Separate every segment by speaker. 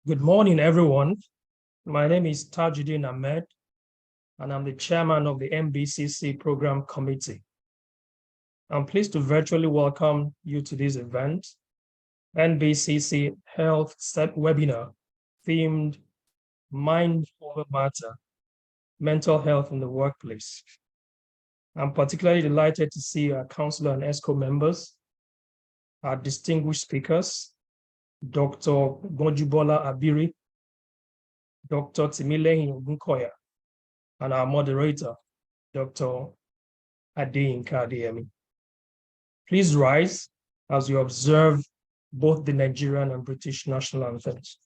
Speaker 1: Good morning, everyone. My name is Tajuddin Ahmed, and I'm the chairman of the NBCC Program Committee. I'm pleased to virtually welcome you to this event, NBCC Health Step Webinar, themed Mind Over Matter, Mental Health in the Workplace. I'm particularly delighted to see our council and ESCO members, our distinguished speakers, Dr. Gonjubola Abiri, Dr. Timilehin Ogunkoya, and our moderator, Dr. Adeyinka Adeyemi. Please rise as you observe both the Nigerian and British national anthems.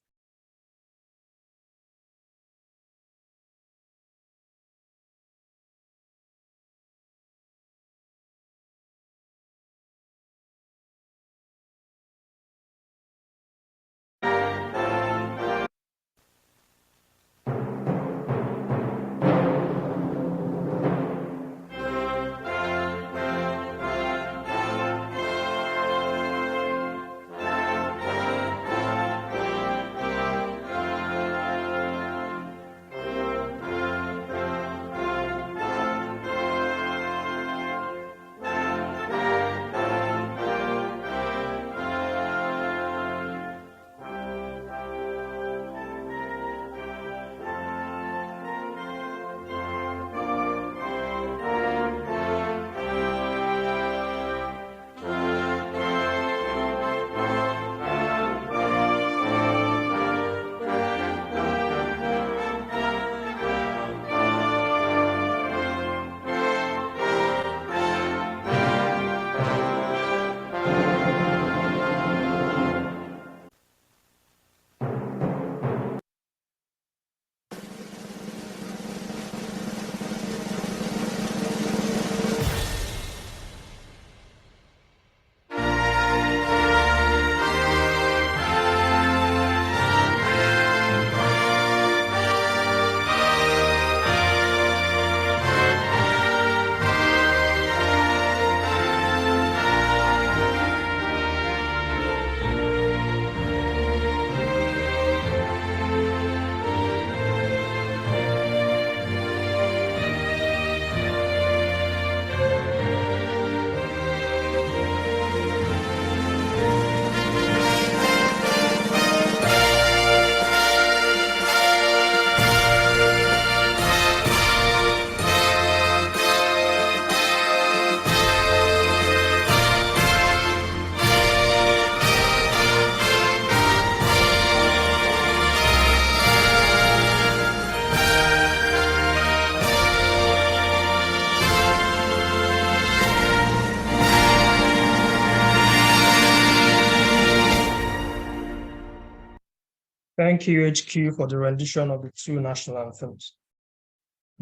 Speaker 1: Thank you, HQ, for the rendition of the two national anthems.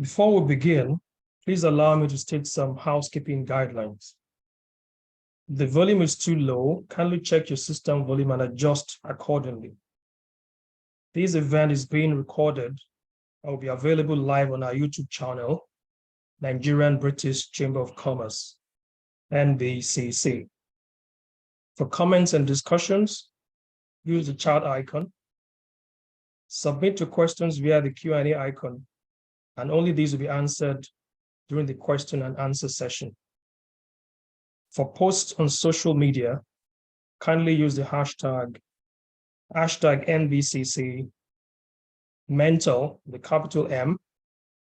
Speaker 1: Before we begin, please allow me to state some housekeeping guidelines. If the volume is too low, kindly check your system volume and adjust accordingly. This event is being recorded and will be available live on our YouTube channel, Nigerian-British Chamber of Commerce, NBCC. For comments and discussions, use the chat icon. Submit your questions via the Q&A icon, and only these will be answered during the question and answer session. For posts on social media, kindly use the hashtag NBCC mental, the capital M,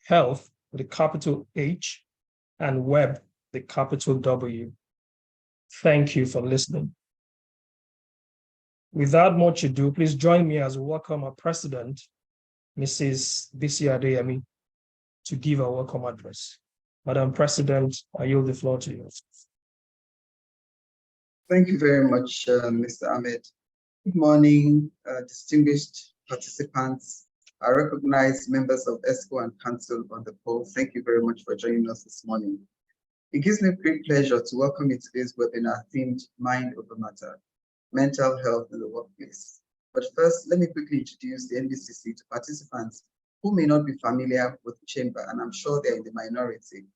Speaker 1: health, the capital H, and web, the capital W. Thank you for listening. Without much ado, please join me as we welcome our president, Mrs. Bisi Adeyemi, to give our welcome address. Madam President, I yield the floor to you.
Speaker 2: Thank you very much, Mr. Ahmed. Good morning, distinguished participants. I recognize members of ESCO and Council on the call. Thank you very much for joining us this morning. It gives me great pleasure to welcome you to today's webinar themed Mind Over Matter, Mental Health in the Workplace. But first, let me quickly introduce the NBCC to participants who may not be familiar with the chamber, and I'm sure they're in the minority.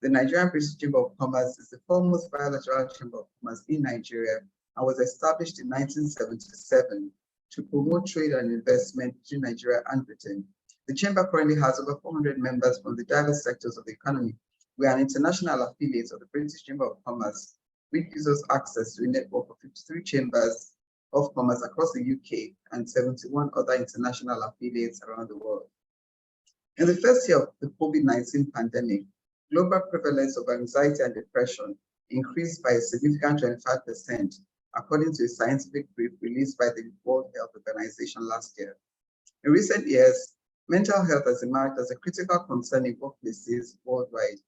Speaker 2: The Nigerian-British Chamber of Commerce is the foremost bilateral chamber of commerce in Nigeria and was established in 1977 to promote trade and investment between Nigeria and Britain. The Chamber currently has over 400 members from the diverse sectors of the economy. We are an international affiliate of the British Chamber of Commerce, which gives us access to a network of 53 chambers of commerce across the UK and 71 other international affiliates around the world. In the first year of the COVID-19 pandemic, global prevalence of anxiety and depression increased by a significant 25%, according to a scientific brief released by the World Health Organization last year. In recent years, mental health has emerged as a critical concern in workplaces worldwide.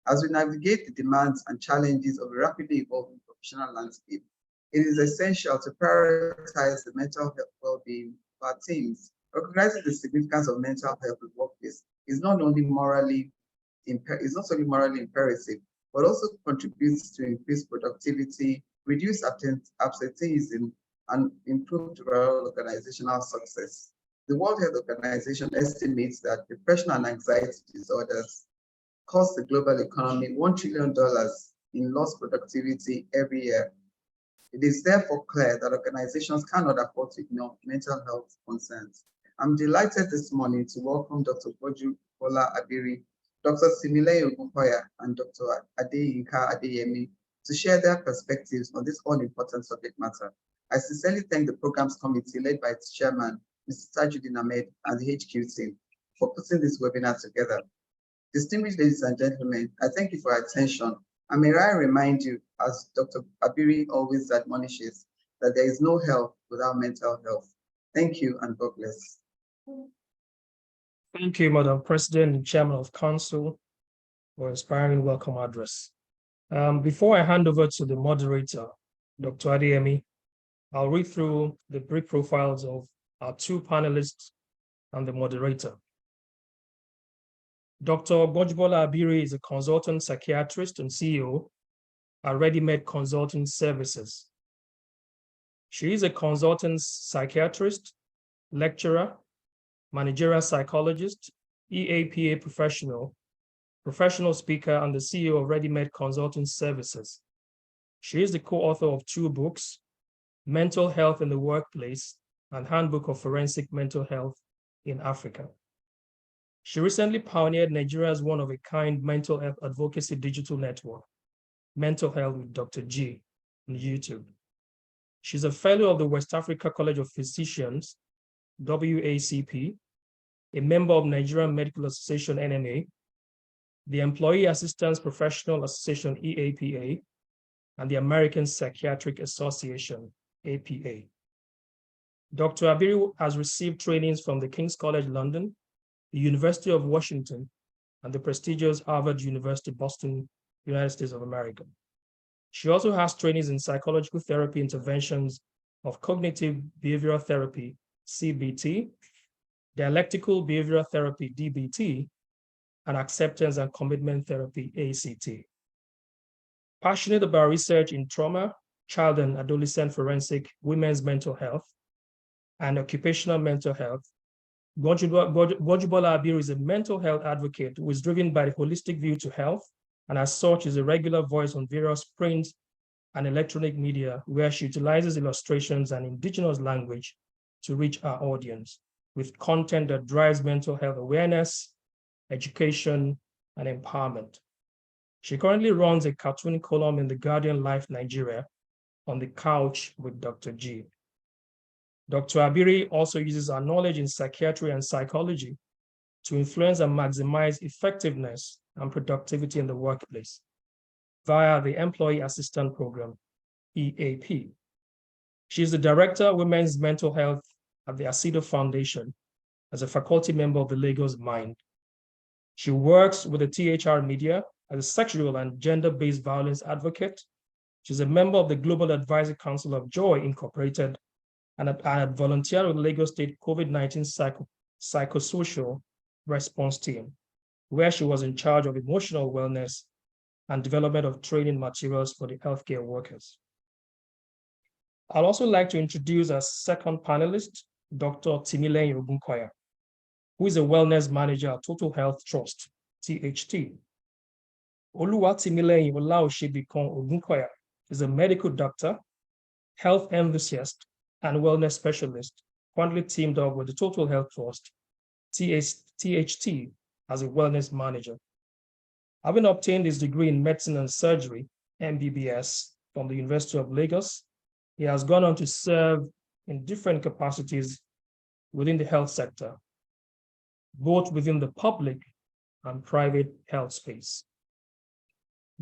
Speaker 2: As we navigate the demands and challenges of a rapidly evolving professional landscape, it is essential to prioritize the mental health well-being of our teams. Recognizing the significance of mental health in the workplace is not only morally imperative, but also contributes to increased productivity, reduce absenteeism, and improved overall organizational success. The World Health Organization estimates that depression and anxiety disorders cost the global economy $1 trillion in lost productivity every year. It is therefore clear that organizations cannot afford to ignore mental health concerns. I'm delighted this morning to welcome Dr. Bojubola Abiri, Dr. Simile Ogunkoya, and Dr. Adeyinka Adeyemi to share their perspectives on this all-important subject matter. I sincerely thank the programs committee led by its chairman, Mr. Tajuddin Ahmed, and the HQ team for putting this webinar together. Distinguished ladies and gentlemen, I thank you for your attention. And may I remind you, as Dr. Abiri always admonishes, that there is no health without mental health. Thank you and God bless.
Speaker 1: Thank you, Madam President and Chairman of Council, for an inspiring welcome address. Before I hand over to the moderator, Dr. Adeyemi, I'll read through the brief profiles of our two panelists and the moderator. Dr. Bojubola Abiri is a consultant psychiatrist and CEO at Ready-Made Consulting Services. She is a consultant psychiatrist, lecturer, managerial psychologist, EAPA professional speaker, and the CEO of Ready-Made Consulting Services. She is the co-author of two books, Mental Health in the Workplace and Handbook of Forensic Mental Health in Africa. She recently pioneered Nigeria's one-of-a-kind mental health advocacy digital network, Mental Health with Dr. G, on YouTube. She's a fellow of the West Africa College of Physicians, WACP, a member of Nigerian Medical Association, NMA, the Employee Assistance Professional Association, EAPA, and the American Psychiatric Association, APA. Dr. Abiri has received trainings from the King's College London, the University of Washington, and the prestigious Harvard University, Boston, United States of America. She also has trainings in psychological therapy interventions of cognitive behavioral therapy, CBT, dialectical behavioral therapy, DBT, and acceptance and commitment therapy, ACT. Passionate about research in trauma, child and adolescent forensic, women's mental health, and occupational mental health, Bojubola Abiri is a mental health advocate who is driven by the holistic view to health, and as such is a regular voice on various print and electronic media where she utilizes illustrations and indigenous language to reach our audience with content that drives mental health awareness, education, and empowerment. She currently runs a cartoon column in The Guardian Life Nigeria on the couch with Dr. G. Dr. Abiri also uses her knowledge in psychiatry and psychology to influence and maximize effectiveness and productivity in the workplace via the Employee Assistance Program, EAP. She is the Director of Women's Mental Health at the Asido Foundation as a faculty member of the Lagos Mind. She works with the THR Media as a sexual and gender-based violence advocate. She's a member of the Global Advisory Council of Joy Incorporated and a volunteer with the Lagos State COVID-19 psychosocial response team, where she was in charge of emotional wellness and development of training materials for the healthcare workers. I'd also like to introduce our second panelist, Dr. Timileyin Ogunkoya, who is a wellness manager at Total Health Trust, THT. Oluwatimileyin Olaosebikan Ogunkoya is a medical doctor, health enthusiast, and wellness specialist currently teamed up with the Total Health Trust, THT, as a wellness manager. Having obtained his degree in medicine and surgery, MBBS, from the University of Lagos, he has gone on to serve in different capacities within the health sector, both within the public and private health space.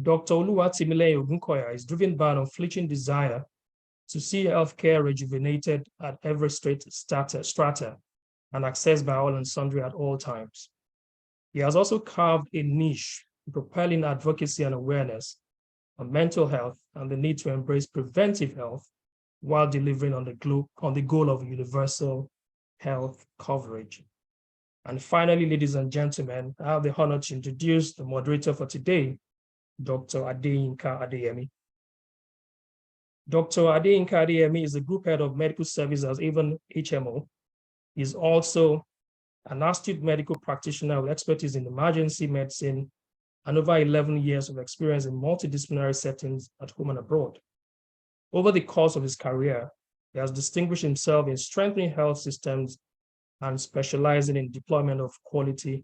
Speaker 1: Dr. Oluwatimileyin Ogunkoya is driven by an unflinching desire to see healthcare rejuvenated at every strata and accessed by all and sundry at all times. He has also carved a niche in propelling advocacy and awareness on mental health and the need to embrace preventive health while delivering on the goal of universal health coverage. And finally, ladies and gentlemen, I have the honor to introduce the moderator for today, Dr. Adeyinka Adeyemi. Dr. Adeyinka Adeyemi is the Group Head of Medical Services at Avon HMO. He's also an astute medical practitioner with expertise in emergency medicine and over 11 years of experience in multidisciplinary settings at home and abroad. Over the course of his career, he has distinguished himself in strengthening health systems and specializing in deployment of quality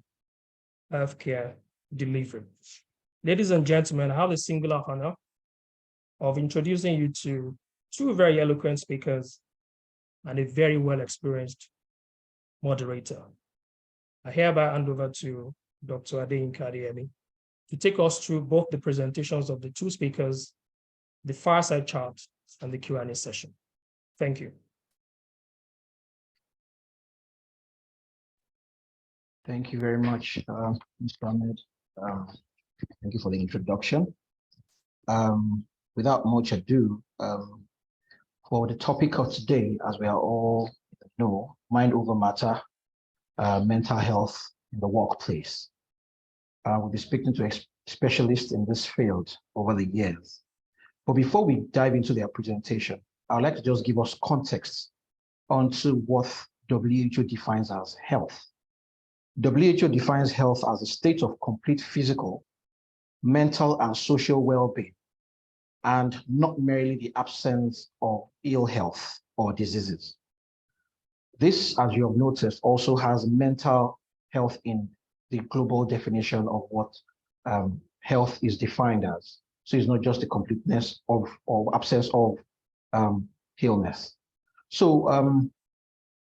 Speaker 1: healthcare delivery. Ladies and gentlemen, I have the singular honor of introducing you to two very eloquent speakers and a very well-experienced moderator. I hereby hand over to Dr. Adeyinka Adeyemi to take us through both the presentations of the two speakers, the fireside chat, and the Q&A session. Thank you.
Speaker 3: Thank you very much, Mr. Ahmed. Thank you for the introduction. Without much ado, for the topic of today, as we are all know, mind over matter, mental health in the workplace. We'll be speaking to specialists in this field over the years. But before we dive into their presentation, I would like to just give us context onto what WHO defines as health. WHO defines health as a state of complete physical, mental, and social well-being, and not merely the absence of ill health or diseases. This, as you have noticed, also has mental health in the global definition of what health is defined as. So it's not just the completeness of or absence of illness. So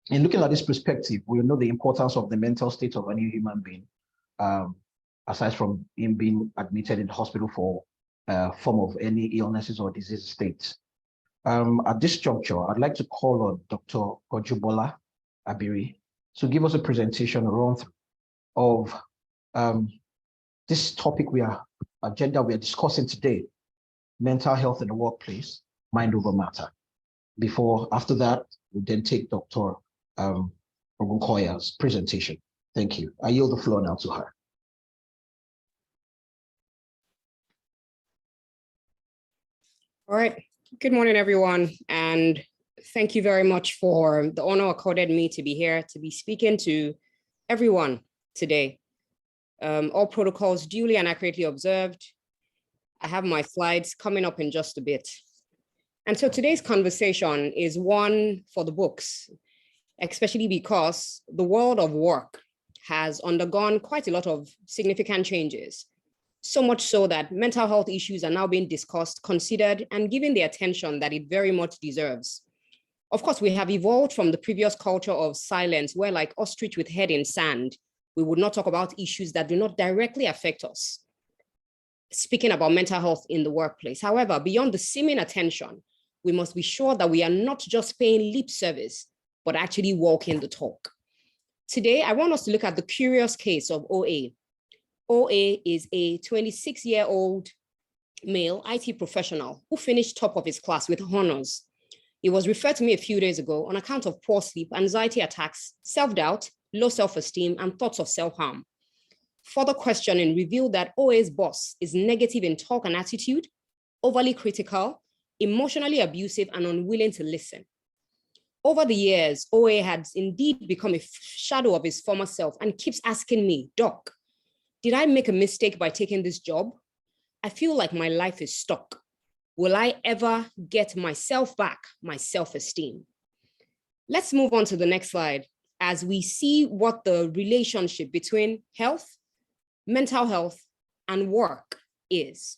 Speaker 3: in looking at this perspective, we know the importance of the mental state of any human being, aside from him being admitted in the hospital for form of any illnesses or disease states. At this juncture, I'd like to call on Dr. Gojubola Abiri to give us a presentation run through of this topic agenda we are discussing today, mental health in the workplace, mind over matter. After that, we'll then take Dr. Ogunkoya's presentation. Thank you. I yield the floor now to her.
Speaker 4: All right. Good morning, everyone. And thank you very much for the honor accorded me to be here to be speaking to everyone today. All protocols duly and accurately observed. I have my slides coming up in just a bit. And so today's conversation is one for the books, especially because the world of work has undergone quite a lot of significant changes. So much so that mental health issues are now being discussed, considered, and given the attention that it very much deserves. Of course, we have evolved from the previous culture of silence, where like ostrich with head in sand, we would not talk about issues that do not directly affect us. Speaking about mental health in the workplace. However, beyond the seeming attention, we must be sure that we are not just paying lip service, but actually walking the talk. Today, I want us to look at the curious case of OA. OA is a 26-year-old male IT professional who finished top of his class with honors. He was referred to me a few days ago on account of poor sleep, anxiety attacks, self-doubt, low self-esteem, and thoughts of self-harm. Further questioning revealed that OA's boss is negative in talk and attitude, overly critical, emotionally abusive, and unwilling to listen. Over the years, OA has indeed become a shadow of his former self and keeps asking me, Doc, did I make a mistake by taking this job? I feel like my life is stuck. Will I ever get myself back, my self-esteem? Let's move on to the next slide as we see what the relationship between health, mental health, and work is.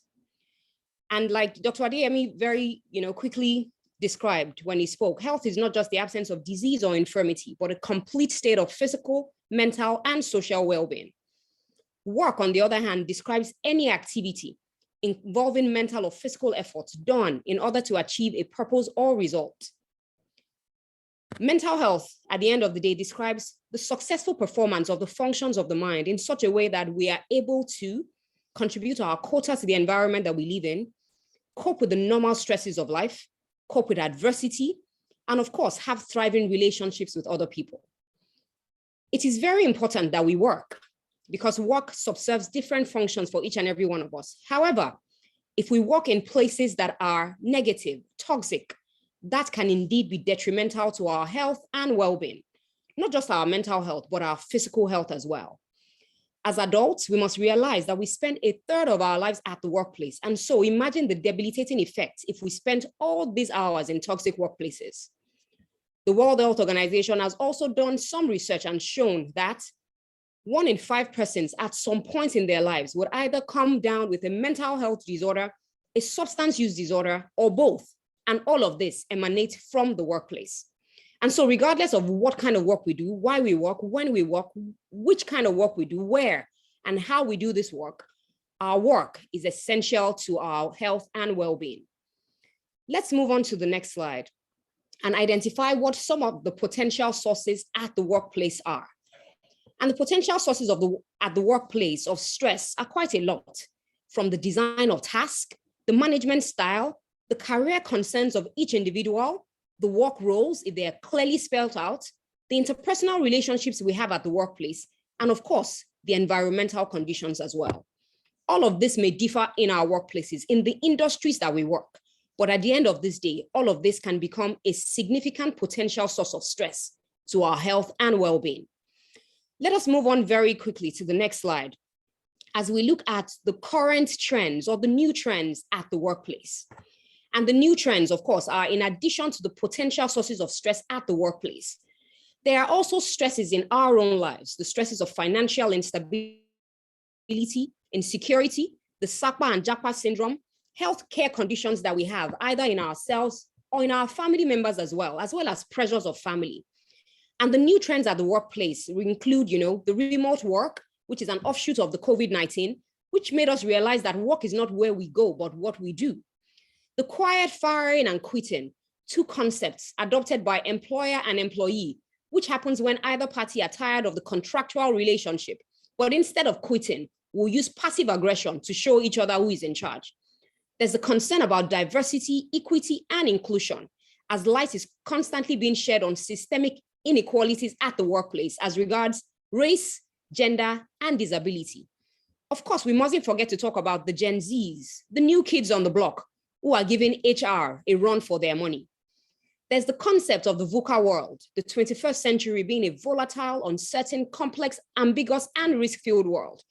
Speaker 4: And like Dr. Adeyemi very quickly described when he spoke, health is not just the absence of disease or infirmity, but a complete state of physical, mental, and social well-being. Work, on the other hand, describes any activity involving mental or physical efforts done in order to achieve a purpose or result. Mental health, at the end of the day, describes the successful performance of the functions of the mind in such a way that we are able to contribute our quota to the environment that we live in, cope with the normal stresses of life, cope with adversity, and of course, have thriving relationships with other people. It is very important that we work because work subserves different functions for each and every one of us. However, if we work in places that are negative, toxic, that can indeed be detrimental to our health and well-being, not just our mental health, but our physical health as well. As adults, we must realize that we spend a third of our lives at the workplace. And so imagine the debilitating effects if we spend all these hours in toxic workplaces. The World Health Organization has also done some research and shown that 1 in 5 persons at some point in their lives would either come down with a mental health disorder, a substance use disorder, or both. And all of this emanates from the workplace. And so regardless of what kind of work we do, why we work, when we work, which kind of work we do, where, and how we do this work, our work is essential to our health and well-being. Let's move on to the next slide and identify what some of the potential sources at the workplace are. And the potential sources at the workplace of stress are quite a lot, from the design of task, the management style, the career concerns of each individual, the work roles, if they are clearly spelled out, the interpersonal relationships we have at the workplace, and of course, the environmental conditions as well. All of this may differ in our workplaces, in the industries that we work, but at the end of this day, all of this can become a significant potential source of stress to our health and well-being. Let us move on very quickly to the next slide as we look at the current trends or the new trends at the workplace. And the new trends, of course, are in addition to the potential sources of stress at the workplace. There are also stresses in our own lives, the stresses of financial instability, insecurity, the SAPA and JAPA syndrome, healthcare conditions that we have either in ourselves or in our family members as well as pressures of family. And the new trends at the workplace include, the remote work, which is an offshoot of the COVID-19, which made us realize that work is not where we go, but what we do. The quiet firing and quitting, 2 concepts adopted by employer and employee, which happens when either party are tired of the contractual relationship, but instead of quitting, we'll use passive aggression to show each other who is in charge. There's a concern about diversity, equity, and inclusion, as light is constantly being shed on systemic inequalities at the workplace as regards race, gender, and disability. Of course, we mustn't forget to talk about the Gen Zs, the new kids on the block, who are giving HR a run for their money. There's the concept of the VUCA world, the 21st century being a volatile, uncertain, complex, ambiguous, and risk-filled world.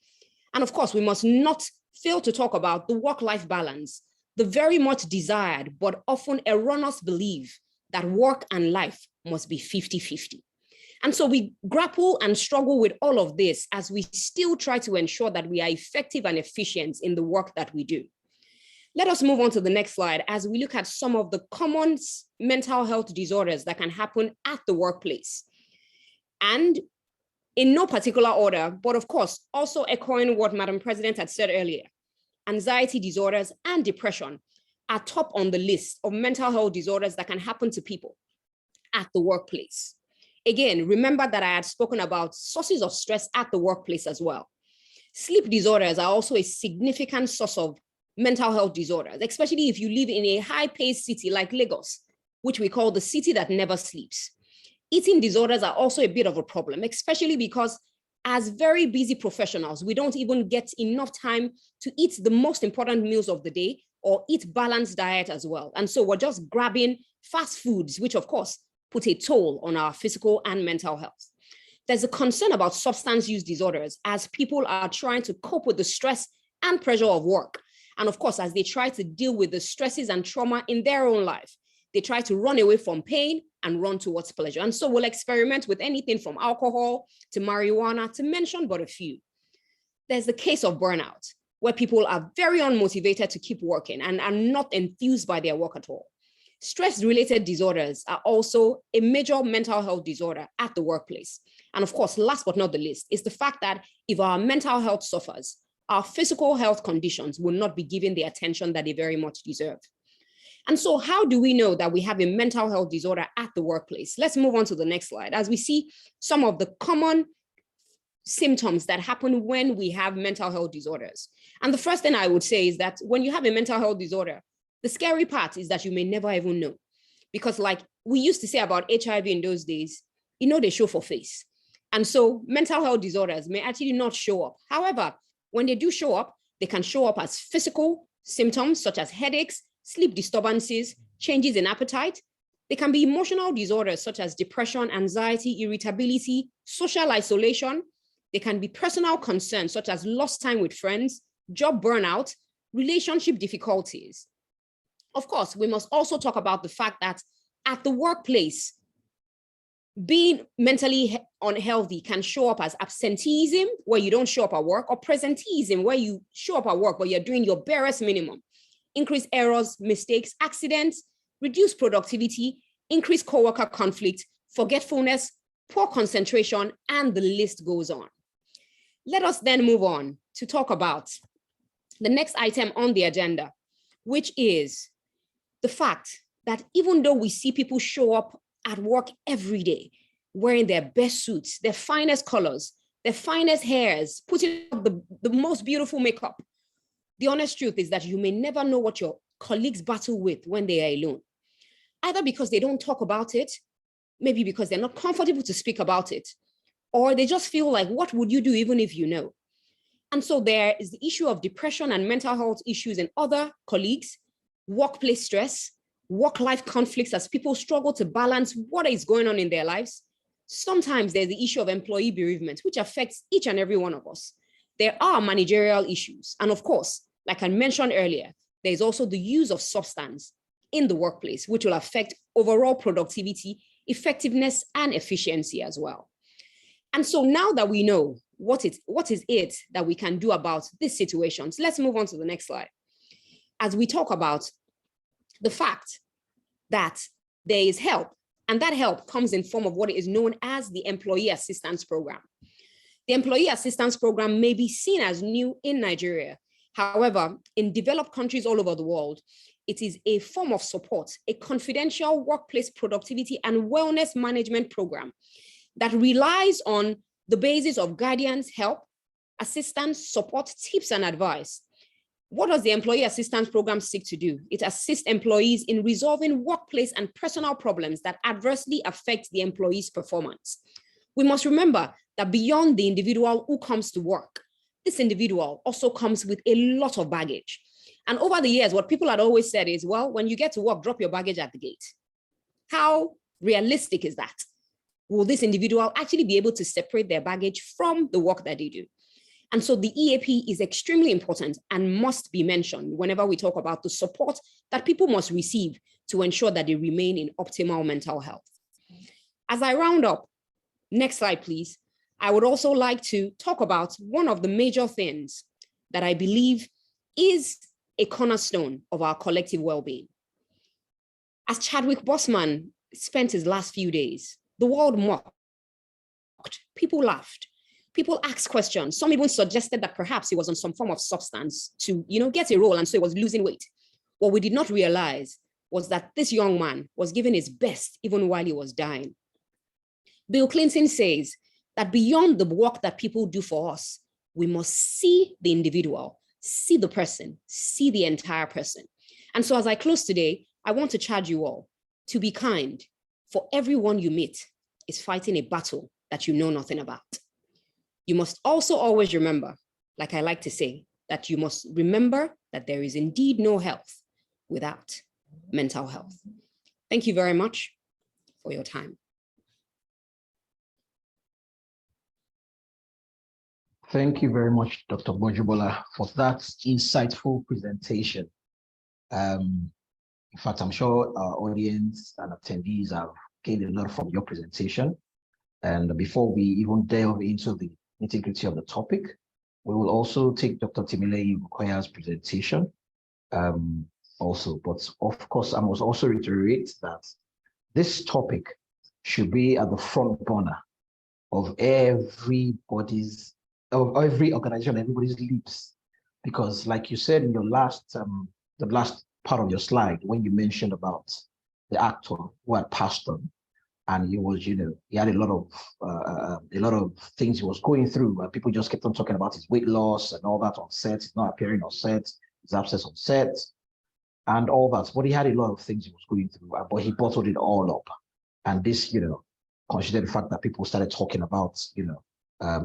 Speaker 4: And of course, we must not fail to talk about the work-life balance, the very much desired, but often erroneous belief that work and life must be 50-50. And so we grapple and struggle with all of this as we still try to ensure that we are effective and efficient in the work that we do. Let us move on to the next slide as we look at some of the common mental health disorders that can happen at the workplace. And in no particular order, but of course, also echoing what Madam President had said earlier, anxiety disorders and depression are top on the list of mental health disorders that can happen to people at the workplace. Again, remember that I had spoken about sources of stress at the workplace as well. Sleep disorders are also a significant source of mental health disorders, especially if you live in a high-paced city like Lagos, which we call the city that never sleeps. Eating disorders are also a bit of a problem, especially because as very busy professionals, we don't even get enough time to eat the most important meals of the day or eat balanced diet as well. And so we're just grabbing fast foods, which of course put a toll on our physical and mental health. There's a concern about substance use disorders as people are trying to cope with the stress and pressure of work. And of course, as they try to deal with the stresses and trauma in their own life, they try to run away from pain and run towards pleasure. And so we'll experiment with anything from alcohol to marijuana, to mention but a few. There's the case of burnout, where people are very unmotivated to keep working and are not enthused by their work at all. Stress-related disorders are also a major mental health disorder at the workplace. And of course, last but not the least, is the fact that if our mental health suffers, our physical health conditions will not be given the attention that they very much deserve. And so how do we know that we have a mental health disorder at the workplace? Let's move on to the next slide. As we see some of the common symptoms that happen when we have mental health disorders. And the first thing I would say is that when you have a mental health disorder, the scary part is that you may never even know. Because like we used to say about HIV in those days, you know, they show for face. And so mental health disorders may actually not show up. However, when they do show up, they can show up as physical symptoms such as headaches, sleep disturbances, changes in appetite. They can be emotional disorders such as depression, anxiety, irritability, social isolation. They can be personal concerns such as lost time with friends, job burnout, relationship difficulties. Of course, we must also talk about the fact that at the workplace, being mentally unhealthy can show up as absenteeism, where you don't show up at work, or presenteeism, where you show up at work, but you're doing your barest minimum. Increased errors, mistakes, accidents, reduced productivity, increased coworker conflict, forgetfulness, poor concentration, and the list goes on. Let us then move on to talk about the next item on the agenda, which is the fact that even though we see people show up at work every day, wearing their best suits, their finest colors, their finest hairs, putting up the most beautiful makeup, the honest truth is that you may never know what your colleagues battle with when they are alone. Either because they don't talk about it, maybe because they're not comfortable to speak about it, or they just feel like, what would you do even if you know? And so there is the issue of depression and mental health issues in other colleagues, workplace stress, work-life conflicts as people struggle to balance what is going on in their lives. Sometimes there's the issue of employee bereavement, which affects each and every one of us. There are managerial issues. And of course, like I mentioned earlier, there's also the use of substance in the workplace, which will affect overall productivity, effectiveness, and efficiency as well. And so now that we know what is it that we can do about these situations, let's move on to the next slide. As we talk about the fact that there is help, and that help comes in form of what is known as the Employee Assistance Program. The Employee Assistance Program may be seen as new in Nigeria. However, in developed countries all over the world, it is a form of support, a confidential workplace productivity and wellness management program that relies on the basis of guidance, help, assistance, support, tips, and advice. What does the Employee Assistance Program seek to do? It assists employees in resolving workplace and personal problems that adversely affect the employee's performance. We must remember that beyond the individual who comes to work, this individual also comes with a lot of baggage. And over the years, what people had always said is, well, when you get to work, drop your baggage at the gate. How realistic is that? Will this individual actually be able to separate their baggage from the work that they do? And so the EAP is extremely important and must be mentioned whenever we talk about the support that people must receive to ensure that they remain in optimal mental health. As I round up, next slide, please. I would also like to talk about one of the major things that I believe is a cornerstone of our collective well-being. As Chadwick Boseman spent his last few days, the world mocked, people laughed, people asked questions. Some even suggested that perhaps he was on some form of substance to, get a role, and so he was losing weight. What we did not realize was that this young man was giving his best even while he was dying. Bill Clinton says that beyond the work that people do for us, we must see the individual, see the person, see the entire person. And so as I close today, I want to charge you all to be kind, for everyone you meet is fighting a battle that you know nothing about. You must also always remember, like I like to say, that you must remember that there is indeed no health without mental health. Thank you very much for your time.
Speaker 3: Thank you very much, Dr. Bojubola, for that insightful presentation. In fact, I'm sure our audience and attendees have gained a lot from your presentation. And before we even delve into the nitty-gritty of the topic, we will also take Dr. Timileyin Bukoya's presentation also. But of course, I must also reiterate that this topic should be at the front burner of every organization, everybody's lips. Because like you said in your the last part of your slide, when you mentioned about the actor who had passed on, and he was, he had a lot of things he was going through, and people just kept on talking about his weight loss and all that on set, he's not appearing on set, his absence on set, and all that. But he had a lot of things he was going through, but he bottled it all up. And this, considered the fact that people started talking about,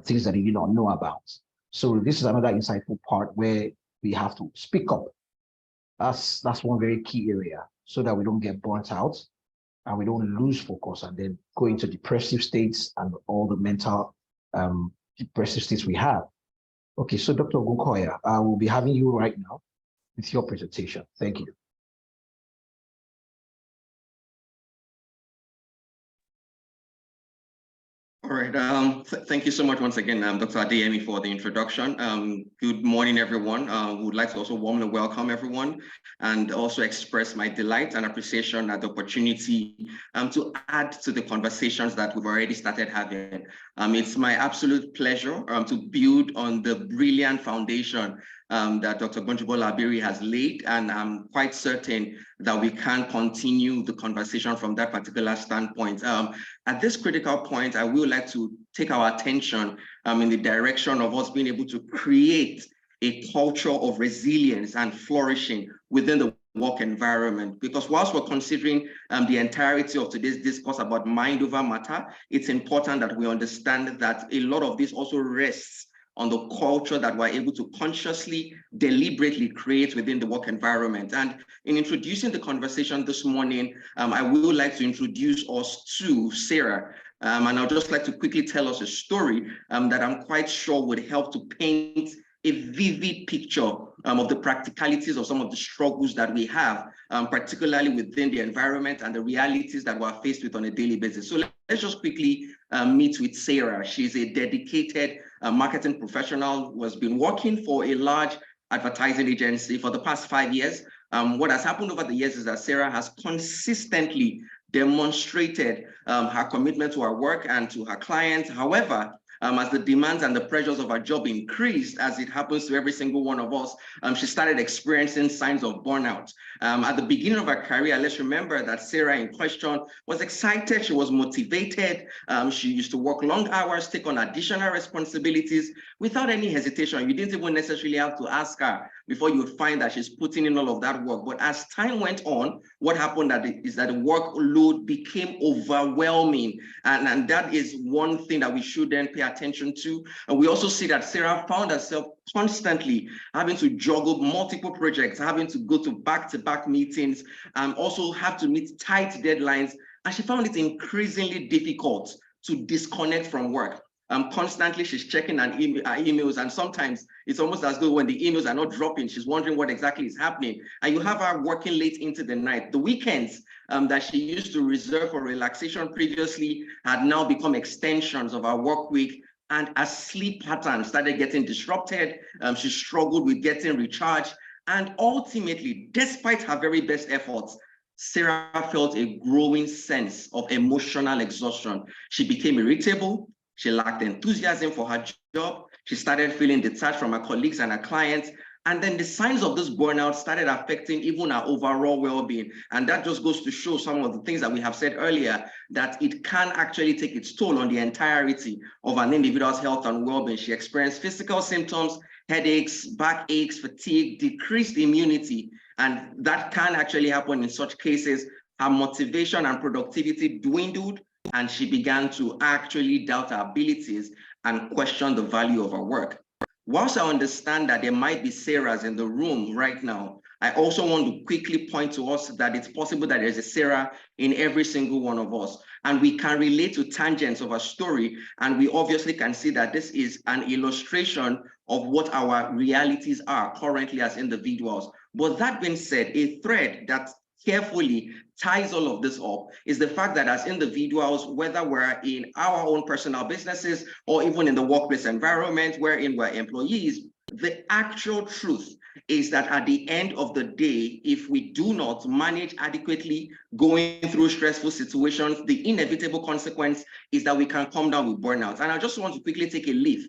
Speaker 3: things that he did not know about. So this is another insightful part where we have to speak up. That's one very key area, so that we don't get burnt out and we don't lose focus and then go into depressive states and all the mental depressive states we have. Okay, so Dr. Bukoya, I will be having you right now with your presentation. Thank you.
Speaker 5: All right. Thank you so much once again, Dr. Adeyemi, for the introduction. Good morning, everyone. Would like to also warmly welcome everyone and also express my delight and appreciation at the opportunity to add to the conversations that we've already started having. It's my absolute pleasure to build on the brilliant foundation that Dr. Gonjubola Abiri has laid, and I'm quite certain that we can continue the conversation from that particular standpoint. At this critical point, I would like to take our attention in the direction of us being able to create a culture of resilience and flourishing within the work environment. Because whilst we're considering the entirety of today's discourse about mind over matter, it's important that we understand that a lot of this also rests on the culture that we're able to consciously, deliberately create within the work environment. And in introducing the conversation this morning, I would like to introduce us to Sarah. And I'd just like to quickly tell us a story that I'm quite sure would help to paint a vivid picture of the practicalities of some of the struggles that we have, particularly within the environment and the realities that we're faced with on a daily basis. So let's just quickly meet with Sarah. She's a dedicated marketing professional who has been working for a large advertising agency for the past 5 years. What has happened over the years is that Sarah has consistently demonstrated her commitment to her work and to her clients. However, as the demands and the pressures of her job increased, as it happens to every single one of us, she started experiencing signs of burnout. At the beginning of her career, let's remember that Sarah in question was excited, she was motivated, she used to work long hours, take on additional responsibilities without any hesitation. You didn't even necessarily have to ask her before you would find that she's putting in all of that work. But as time went on, what happened is that the workload became overwhelming. And that is one thing that we should then pay attention to. And we also see that Sarah found herself constantly having to juggle multiple projects, having to go to back-to-back meetings, also have to meet tight deadlines. And she found it increasingly difficult to disconnect from work. Constantly, she's checking her emails, and sometimes it's almost as though when the emails are not dropping, she's wondering what exactly is happening. And you have her working late into the night. The weekends that she used to reserve for relaxation previously had now become extensions of her work week, and her sleep pattern started getting disrupted. She struggled with getting recharged, and ultimately, despite her very best efforts, Sarah felt a growing sense of emotional exhaustion. She became irritable. She lacked enthusiasm for her job. She started feeling detached from her colleagues and her clients. And then the signs of this burnout started affecting even her overall well-being. And that just goes to show some of the things that we have said earlier, that it can actually take its toll on the entirety of an individual's health and well-being. She experienced physical symptoms, headaches, backaches, fatigue, decreased immunity. And that can actually happen in such cases. Her motivation and productivity dwindled, and she began to actually doubt her abilities and question the value of her work. Whilst I understand that there might be Sarahs in the room right now, I also want to quickly point to us that it's possible that there's a Sarah in every single one of us. And we can relate to tangents of our story. And we obviously can see that this is an illustration of what our realities are currently as individuals. But that being said, a thread that carefully ties all of this up is the fact that as individuals, whether we're in our own personal businesses or even in the workplace environment wherein we're employees, the actual truth is that at the end of the day, if we do not manage adequately going through stressful situations, the inevitable consequence is that we can come down with burnout. And I just want to quickly take a leaf,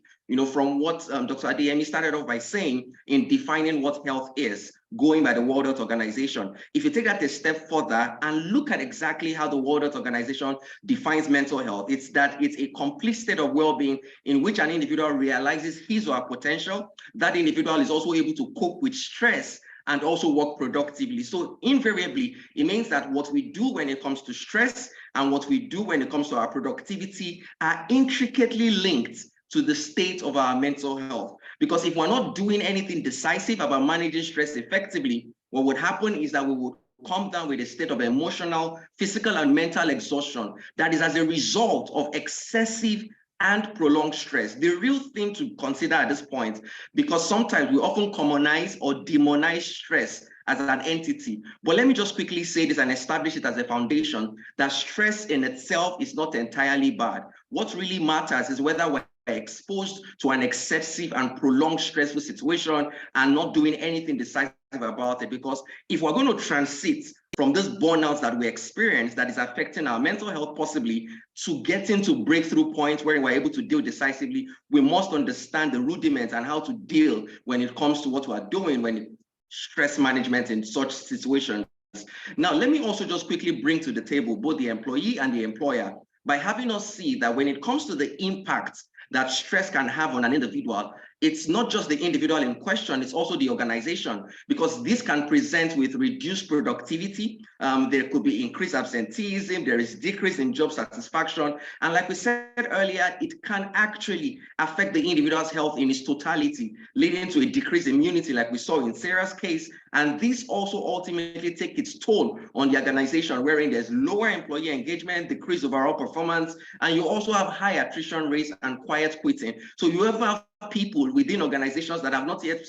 Speaker 5: from what Dr. Adeyemi started off by saying in defining what health is, going by the World Health Organization. If you take that a step further and look at exactly how the World Health Organization defines mental health, it's that it's a complete state of well-being in which an individual realizes his or her potential. That individual is also able to cope with stress and also work productively. So invariably, it means that what we do when it comes to stress and what we do when it comes to our productivity are intricately linked to the state of our mental health. Because if we're not doing anything decisive about managing stress effectively, what would happen is that we would come down with a state of emotional, physical, and mental exhaustion that is as a result of excessive and prolonged stress. The real thing to consider at this point, because sometimes we often commonize or demonize stress as an entity. But let me just quickly say this and establish it as a foundation, that stress in itself is not entirely bad. What really matters is whether we're exposed to an excessive and prolonged stressful situation and not doing anything decisive about it. Because if we're going to transit from this burnout that we experience that is affecting our mental health possibly to getting to breakthrough points where we're able to deal decisively, we must understand the rudiments and how to deal when it comes to what we're doing when stress management in such situations. Now, let me also just quickly bring to the table both the employee and the employer by having us see that when it comes to the impact that stress can have on an individual, it's not just the individual in question, it's also the organization, because this can present with reduced productivity. There could be increased absenteeism, there is decrease in job satisfaction. And like we said earlier, it can actually affect the individual's health in its totality, leading to a decreased immunity like we saw in Sarah's case. And this also ultimately takes its toll on the organization, wherein there's lower employee engagement, decreased overall performance, and you also have high attrition rates and quiet quitting. So you ever have people within organizations that have not yet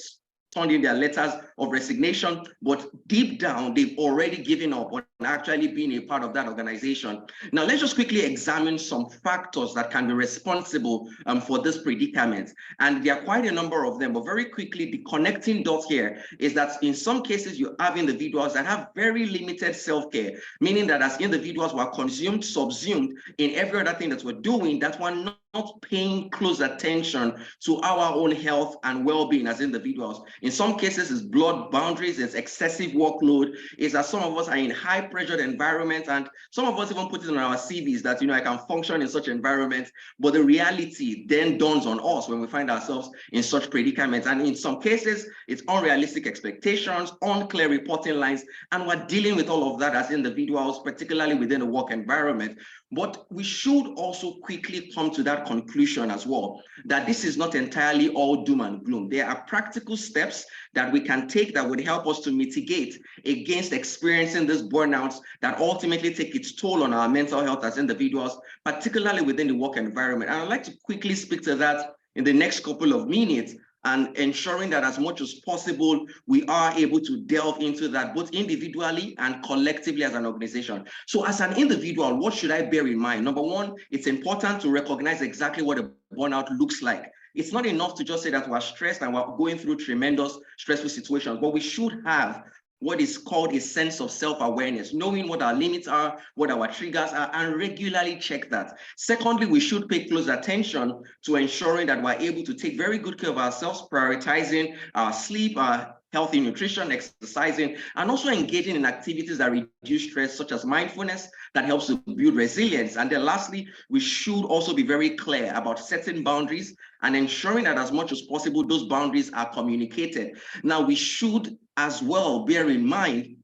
Speaker 5: turned in their letters of resignation, but deep down, they've already given up on actually being a part of that organization. Now, let's just quickly examine some factors that can be responsible for this predicament. And there are quite a number of them, but very quickly, the connecting dot here is that in some cases, you have individuals that have very limited self-care, meaning that as individuals were consumed, subsumed in every other thing that we're doing, that we're not paying close attention to our own health and well-being as individuals. In some cases, it's blood boundaries, it's excessive workload, is that some of us are in high-pressured environments, and some of us even put it on our CVs that, I can function in such environments, but the reality then dawns on us when we find ourselves in such predicaments. And in some cases, it's unrealistic expectations, unclear reporting lines, and we're dealing with all of that as individuals, particularly within the work environment. But we should also quickly come to that conclusion as well, that this is not entirely all doom and gloom. There are practical steps that we can take that would help us to mitigate against experiencing these burnouts that ultimately take its toll on our mental health as individuals, particularly within the work environment. And I'd like to quickly speak to that in the next couple of minutes, and ensuring that as much as possible, we are able to delve into that both individually and collectively as an organization. So as an individual, what should I bear in mind? Number one, it's important to recognize exactly what a burnout looks like. It's not enough to just say that we're stressed and we're going through tremendous stressful situations, but we should have what is called a sense of self-awareness, knowing what our limits are, what our triggers are, and regularly check that. Secondly, we should pay close attention to ensuring that we're able to take very good care of ourselves, prioritizing our sleep, our healthy nutrition, exercising, and also engaging in activities that reduce stress, such as mindfulness, that helps to build resilience. And then lastly, we should also be very clear about setting boundaries and ensuring that as much as possible, those boundaries are communicated. Now, we should as well bear in mind,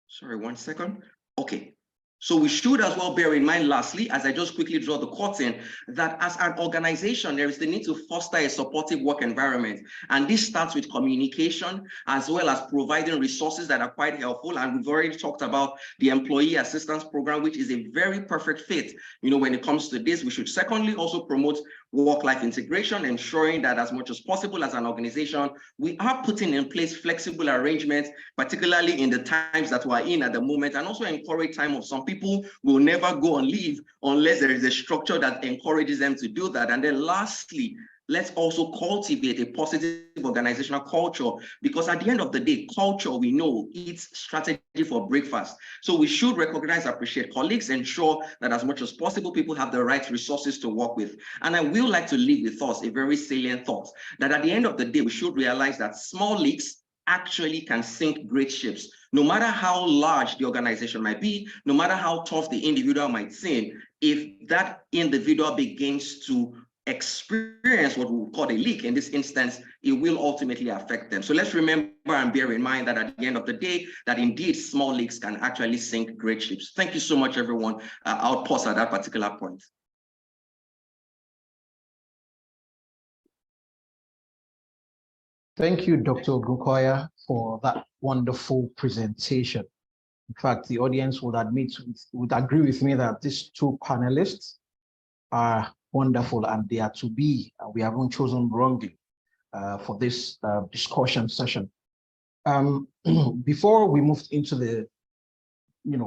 Speaker 5: sorry, one second. Okay. So we should as well bear in mind, lastly, as I just quickly draw the curtain, that as an organization, there is the need to foster a supportive work environment. And this starts with communication, as well as providing resources that are quite helpful. And we've already talked about the employee assistance program, which is a very perfect fit. When it comes to this, we should secondly also promote work-life integration, ensuring that as much as possible as an organization, we are putting in place flexible arrangements, particularly in the times that we're in at the moment, and also encourage time off. Some people will never go on leave unless there is a structure that encourages them to do that. And then lastly, let's also cultivate a positive organizational culture, because at the end of the day, culture, we know, it's strategy for breakfast. So we should recognize, appreciate colleagues, ensure that as much as possible, people have the right resources to work with. And I will like to leave with us a very salient thought, that at the end of the day, we should realize that small leaks actually can sink great ships. No matter how large the organization might be, no matter how tough the individual might seem, if that individual begins to experience what we would call a leak in this instance, it will ultimately affect them. So let's remember and bear in mind that at the end of the day, that indeed small leaks can actually sink great ships. Thank you so much, everyone. I'll pause at that particular point.
Speaker 3: Thank you, Dr. Ogunkoya, for that wonderful presentation. In fact, the audience would agree with me that these two panelists are wonderful, and they are to be, we haven't chosen wrongly for this discussion session. Before we move into the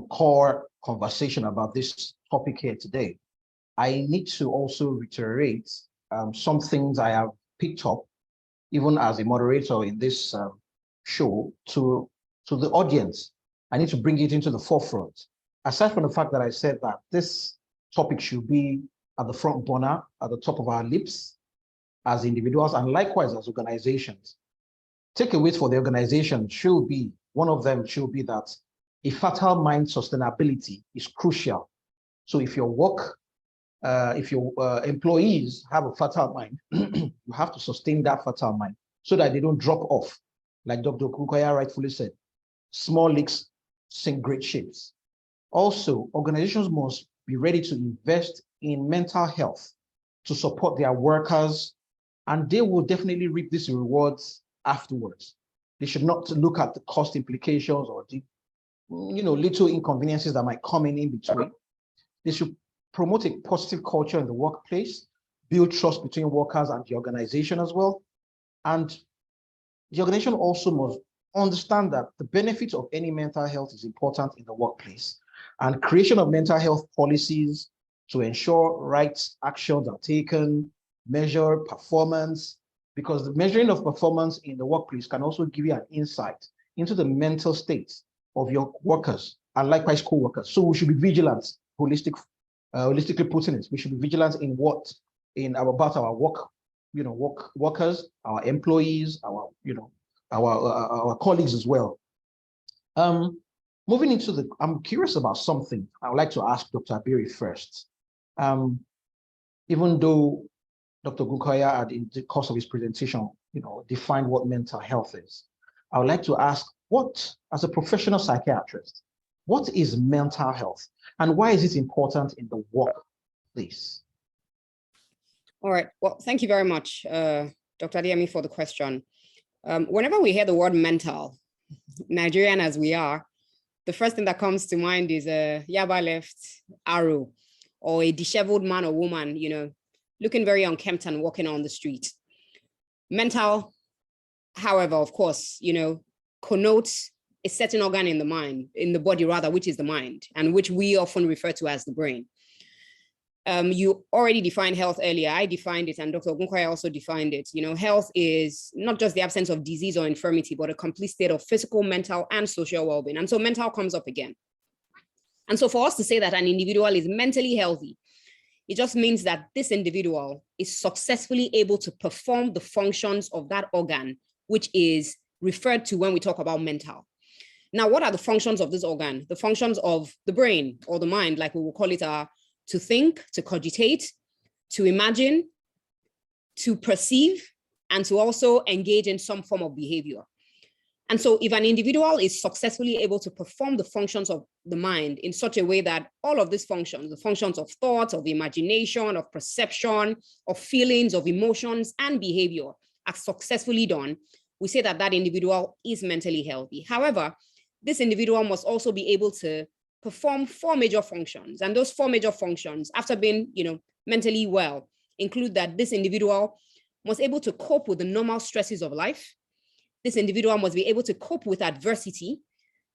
Speaker 3: core conversation about this topic here today, I need to also reiterate some things I have picked up, even as a moderator in this show, to the audience. I need to bring it into the forefront. Aside from the fact that I said that this topic should be at the front burner, at the top of our lips as individuals, and likewise as organizations. Takeaways for the organization should be, one of them should be that a fertile mind sustainability is crucial. So if your employees have a fertile mind, you have to sustain that fertile mind so that they don't drop off. Like Dr. Ogunkoya rightfully said, small leaks sink great ships. Also, organizations must be ready to invest in mental health to support their workers, and they will definitely reap these rewards afterwards. They should not look at the cost implications or the little inconveniences that might come in between. They should promote a positive culture in the workplace, build trust between workers and the organization as well. And the organization also must understand that the benefits of any mental health is important in the workplace, and creation of mental health policies to ensure right actions are taken, measure performance, because the measuring of performance in the workplace can also give you an insight into the mental state of your workers and likewise co-workers. So we should be vigilant, holistically putting it. We should be vigilant about our workers, our employees, our colleagues as well. Moving into I'm curious about something. I would like to ask Dr. Abiri first. Even though Dr. Ogunkoya, in the course of his presentation, defined what mental health is, I would like to ask, as a professional psychiatrist, what is mental health and why is it important in the workplace?
Speaker 4: All right. Well, thank you very much, Dr. Adeyemi, for the question. Whenever we hear the word mental, Nigerian as we are, the first thing that comes to mind is a yaba left arrow or a disheveled man or woman, looking very unkempt and walking on the street. Mental, however, of course, connotes a certain organ in the mind, in the body rather, which is the mind, and which we often refer to as the brain. You already defined health earlier. I defined it, and Dr. Ogunkoya also defined it. Health is not just the absence of disease or infirmity, but a complete state of physical, mental, and social well-being. And so mental comes up again. And so for us to say that an individual is mentally healthy, it just means that this individual is successfully able to perform the functions of that organ, which is referred to when we talk about mental. Now, what are the functions of this organ? The functions of the brain or the mind, like we will call it, are to think, to cogitate, to imagine, to perceive, and to also engage in some form of behavior. And so if an individual is successfully able to perform the functions of the mind in such a way that all of these functions, the functions of thought, of imagination, of perception, of feelings, of emotions, and behavior are successfully done, we say that that individual is mentally healthy. However, this individual must also be able to perform 4 major functions. And those 4 major functions, after being, mentally well, include that this individual must be able to cope with the normal stresses of life. This individual must be able to cope with adversity.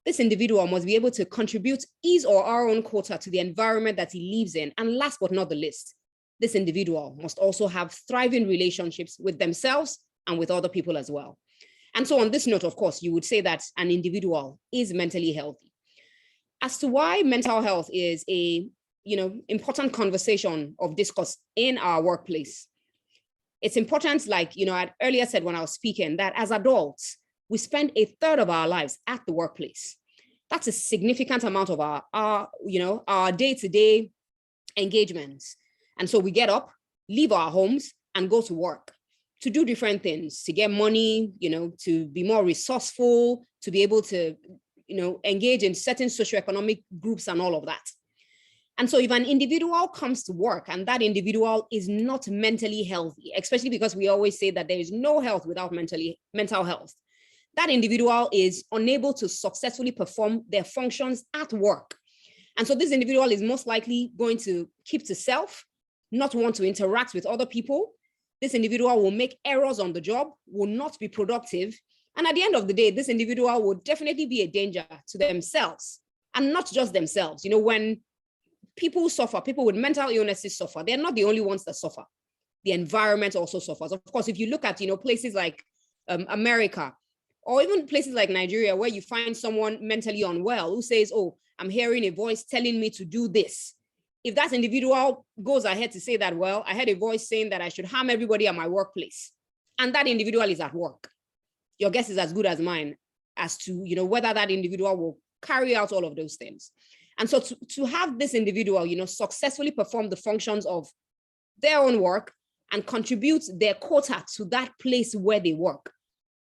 Speaker 4: This individual must be able to contribute his or our own quota to the environment that he lives in. And last but not the least, this individual must also have thriving relationships with themselves and with other people as well. And so on this note, of course, you would say that an individual is mentally healthy. As to why mental health is a important conversation of discourse in our workplace, it's important, like I earlier said when I was speaking, that as adults, we spend a third of our lives at the workplace. That's a significant amount of our day-to-day engagements. And so we get up, leave our homes, and go to work to do different things, to get money, to be more resourceful, to be able to, engage in certain socioeconomic groups and all of that. And so if an individual comes to work and that individual is not mentally healthy, especially because we always say that there is no health without mental health, that individual is unable to successfully perform their functions at work. And so this individual is most likely going to keep to self, not want to interact with other people. This individual will make errors on the job, will not be productive. And at the end of the day, this individual will definitely be a danger to themselves, and not just themselves. When people suffer, people with mental illnesses suffer, they're not the only ones that suffer. The environment also suffers. Of course, if you look at, places like America, or even places like Nigeria, where you find someone mentally unwell who says, oh, I'm hearing a voice telling me to do this. If that individual goes ahead to say that, well, I heard a voice saying that I should harm everybody at my workplace, and that individual is at work, your guess is as good as mine as to, whether that individual will carry out all of those things. And so to have this individual, successfully perform the functions of their own work and contribute their quota to that place where they work,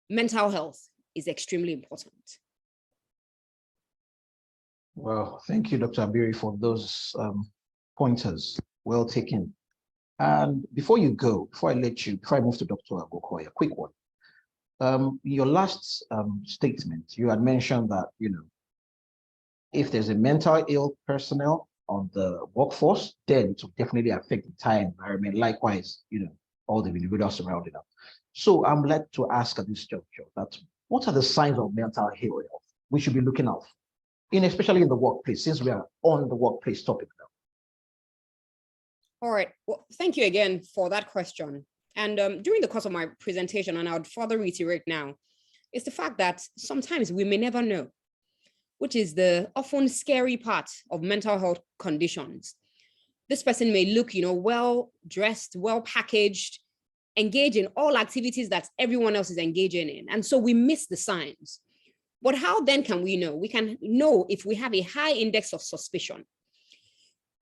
Speaker 4: mental health is extremely important.
Speaker 3: Well, thank you, Dr. Abiri, for those pointers. Well taken. And before I move to Dr. Agokoya, a quick one. Your last statement, you had mentioned that, if there's a mental ill personnel on the workforce, then it will definitely affect the entire environment. Likewise, all the individuals surrounding them. So I'm led to ask at this juncture that what are the signs of mental health we should be looking out for, especially in the workplace, since we are on the workplace topic now?
Speaker 4: All right. Well, thank you again for that question. And during the course of my presentation, and I would further reiterate now, is the fact that sometimes we may never know, which is the often scary part of mental health conditions. This person may look, well dressed, well packaged, engage in all activities that everyone else is engaging in. And so we miss the signs. But how then can we know? We can know if we have a high index of suspicion.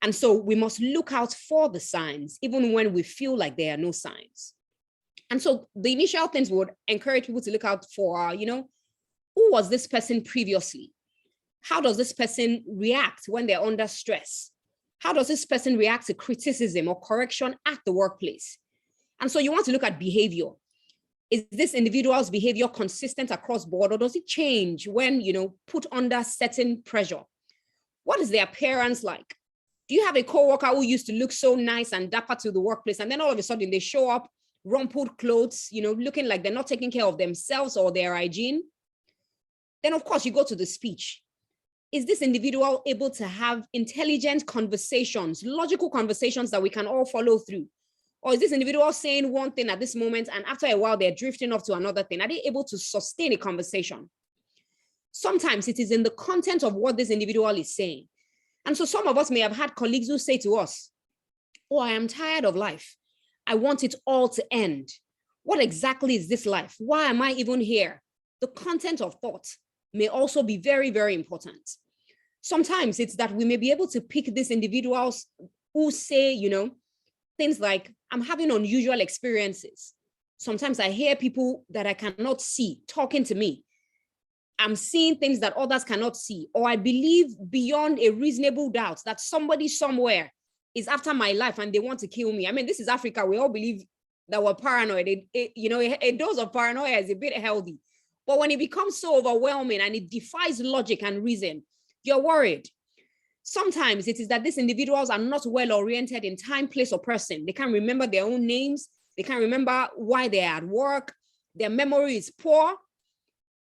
Speaker 4: And so we must look out for the signs, even when we feel like there are no signs. And so the initial things would encourage people to look out for are, who was this person previously? How does this person react when they're under stress? How does this person react to criticism or correction at the workplace? And so you want to look at behavior. Is this individual's behavior consistent across board, or does it change when, put under certain pressure? What is their appearance like? Do you have a coworker who used to look so nice and dapper to the workplace, and then all of a sudden they show up, rumpled clothes, looking like they're not taking care of themselves or their hygiene? Then of course you go to the speech. Is this individual able to have intelligent conversations, logical conversations that we can all follow through? Or is this individual saying one thing at this moment, and after a while they're drifting off to another thing? Are they able to sustain a conversation? Sometimes it is in the content of what this individual is saying. And so some of us may have had colleagues who say to us, oh, I am tired of life. I want it all to end. What exactly is this life? Why am I even here? The content of thought may also be very, very important. Sometimes it's that we may be able to pick these individuals who say, things like, I'm having unusual experiences. Sometimes I hear people that I cannot see talking to me. I'm seeing things that others cannot see, or I believe beyond a reasonable doubt that somebody somewhere is after my life and they want to kill me. I mean, this is Africa. We all believe that we're paranoid. A dose of paranoia is a bit healthy. But when it becomes so overwhelming and it defies logic and reason, you're worried. Sometimes it is that these individuals are not well oriented in time, place, or person. They can't remember their own names. They can't remember why they're at work. Their memory is poor.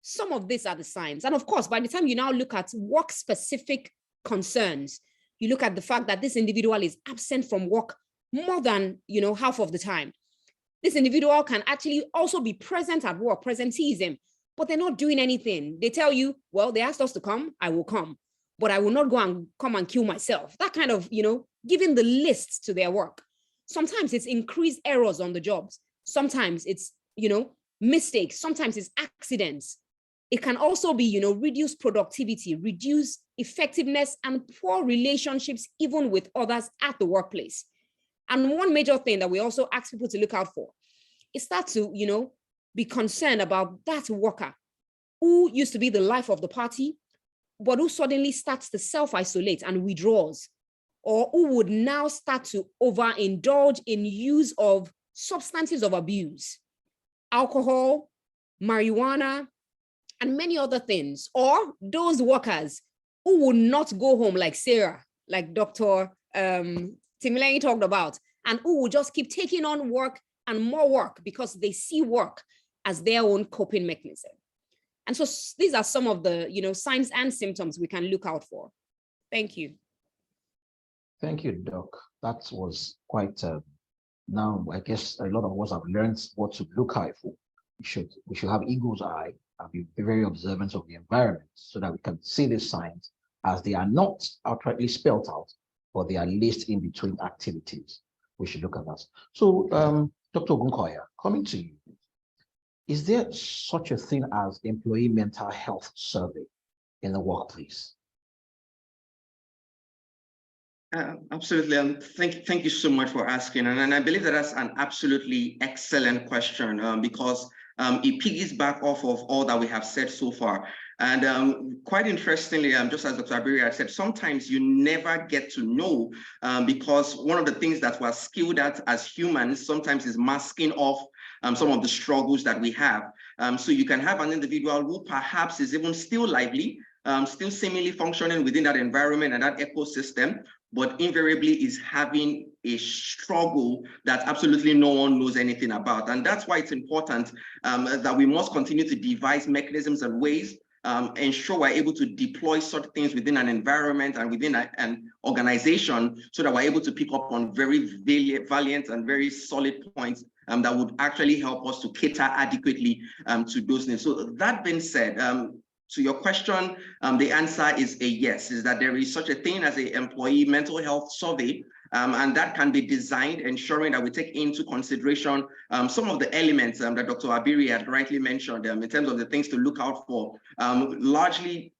Speaker 4: Some of these are the signs. And of course, by the time you now look at work-specific concerns, you look at the fact that this individual is absent from work more than, half of the time. This individual can actually also be present at work, presenteeism, but they're not doing anything. They tell you, well, they asked us to come, I will come, but I will not go and come and kill myself. That kind of, giving the list to their work. Sometimes it's increased errors on the jobs. Sometimes it's, mistakes. Sometimes it's accidents. It can also be, reduced productivity, reduced effectiveness, and poor relationships, even with others at the workplace. And one major thing that we also ask people to look out for is that to, be concerned about that worker who used to be the life of the party, but who suddenly starts to self-isolate and withdraws, or who would now start to overindulge in use of substances of abuse, alcohol, marijuana, and many other things, or those workers who would not go home like Sarah, like Dr. Timileyin talked about, and who will just keep taking on work and more work because they see work as their own coping mechanism. And so these are some of the signs and symptoms we can look out for. Thank you.
Speaker 3: Thank you, Doc. That was quite, now I guess a lot of us have learned what to look out for. We should have eagle's eye and be very observant of the environment so that we can see these signs as they are not outrightly spelled out, but they are laced in between activities. We should look at that. So, Dr. Ogunkoya, coming to you, is there such a thing as employee mental health survey in the workplace?
Speaker 5: Absolutely, and thank you so much for asking. And I believe that that's an absolutely excellent question because it piggybacks off of all that we have said so far. And quite interestingly, just as Dr. Abiri said, sometimes you never get to know because one of the things that we're skilled at as humans sometimes is masking off some of the struggles that we have. So you can have an individual who perhaps is even still lively, still seemingly functioning within that environment and that ecosystem, but invariably is having a struggle that absolutely no one knows anything about. And that's why it's important that we must continue to devise mechanisms and ways, ensure we're able to deploy such things within an environment and within an organization so that we're able to pick up on very valiant and very solid points that would actually help us to cater adequately to those needs. So that being said, to your question, the answer is a yes, is that there is such a thing as an employee mental health survey, and that can be designed ensuring that we take into consideration some of the elements that Dr. Abiri had rightly mentioned in terms of the things to look out for, largely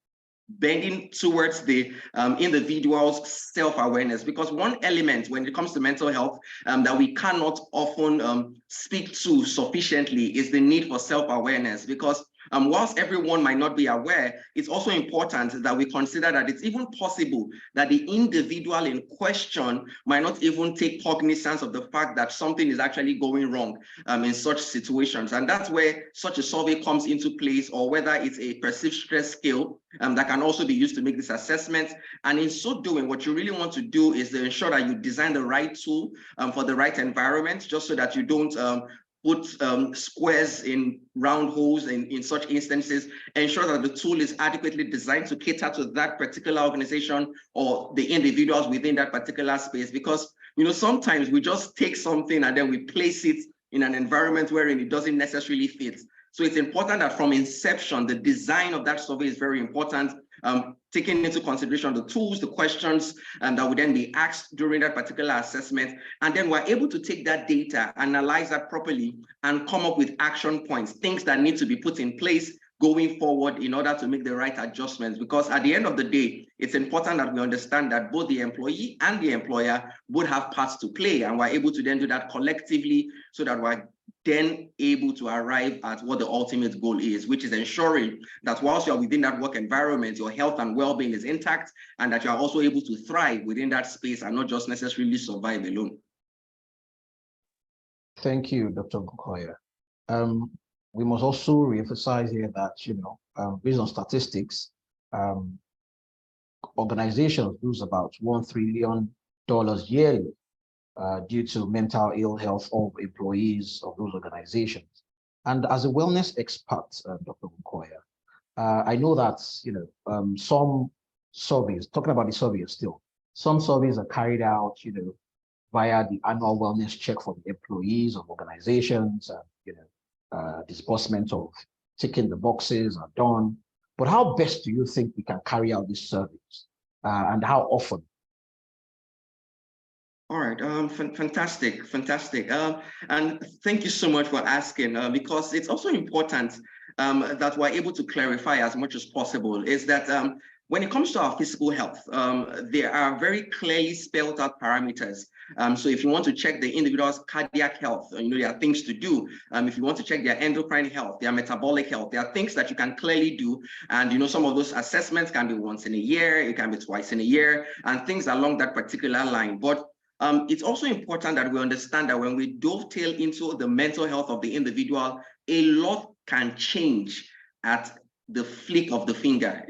Speaker 5: bending towards the individual's self-awareness, because one element when it comes to mental health that we cannot often speak to sufficiently is the need for self-awareness, because whilst everyone might not be aware, it's also important that we consider that it's even possible that the individual in question might not even take cognizance of the fact that something is actually going wrong in such situations. And that's where such a survey comes into place, or whether it's a perceived stress scale that can also be used to make this assessment. And in so doing, what you really want to do is to ensure that you design the right tool for the right environment, just so that you don't put squares in round holes in such instances. Ensure that the tool is adequately designed to cater to that particular organization or the individuals within that particular space. Because sometimes we just take something and then we place it in an environment wherein it doesn't necessarily fit. So it's important that from inception, the design of that survey is very important, taking into consideration the tools, the questions that would then be asked during that particular assessment. And then we're able to take that data, analyze that properly, and come up with action points, things that need to be put in place going forward in order to make the right adjustments. Because at the end of the day, it's important that we understand that both the employee and the employer would have parts to play, and we're able to then do that collectively so that we're then able to arrive at what the ultimate goal is, which is ensuring that whilst you're within that work environment, your health and well-being is intact, and that you're also able to thrive within that space and not just necessarily survive alone.
Speaker 3: Thank you, Dr. Ogunkoya. We must also reemphasize here that, based on statistics, organizations lose about $1 trillion yearly due to mental ill health of employees of those organizations. And as a wellness expert, Dr. Nkoya, I know that some surveys, talking about the surveys still, some surveys are carried out, via the annual wellness check for the employees of organizations, disbursement of ticking the boxes are done. But how best do you think we can carry out these surveys, and how often?
Speaker 5: All right, fantastic. And thank you so much for asking, because it's also important that we're able to clarify as much as possible is that when it comes to our physical health, there are very clearly spelled out parameters. So if you want to check the individual's cardiac health, there are things to do. If you want to check their endocrine health, their metabolic health, there are things that you can clearly do. And some of those assessments can be once in a year, it can be twice in a year, and things along that particular line. But it's also important that we understand that when we dovetail into the mental health of the individual, a lot can change at the flick of the finger.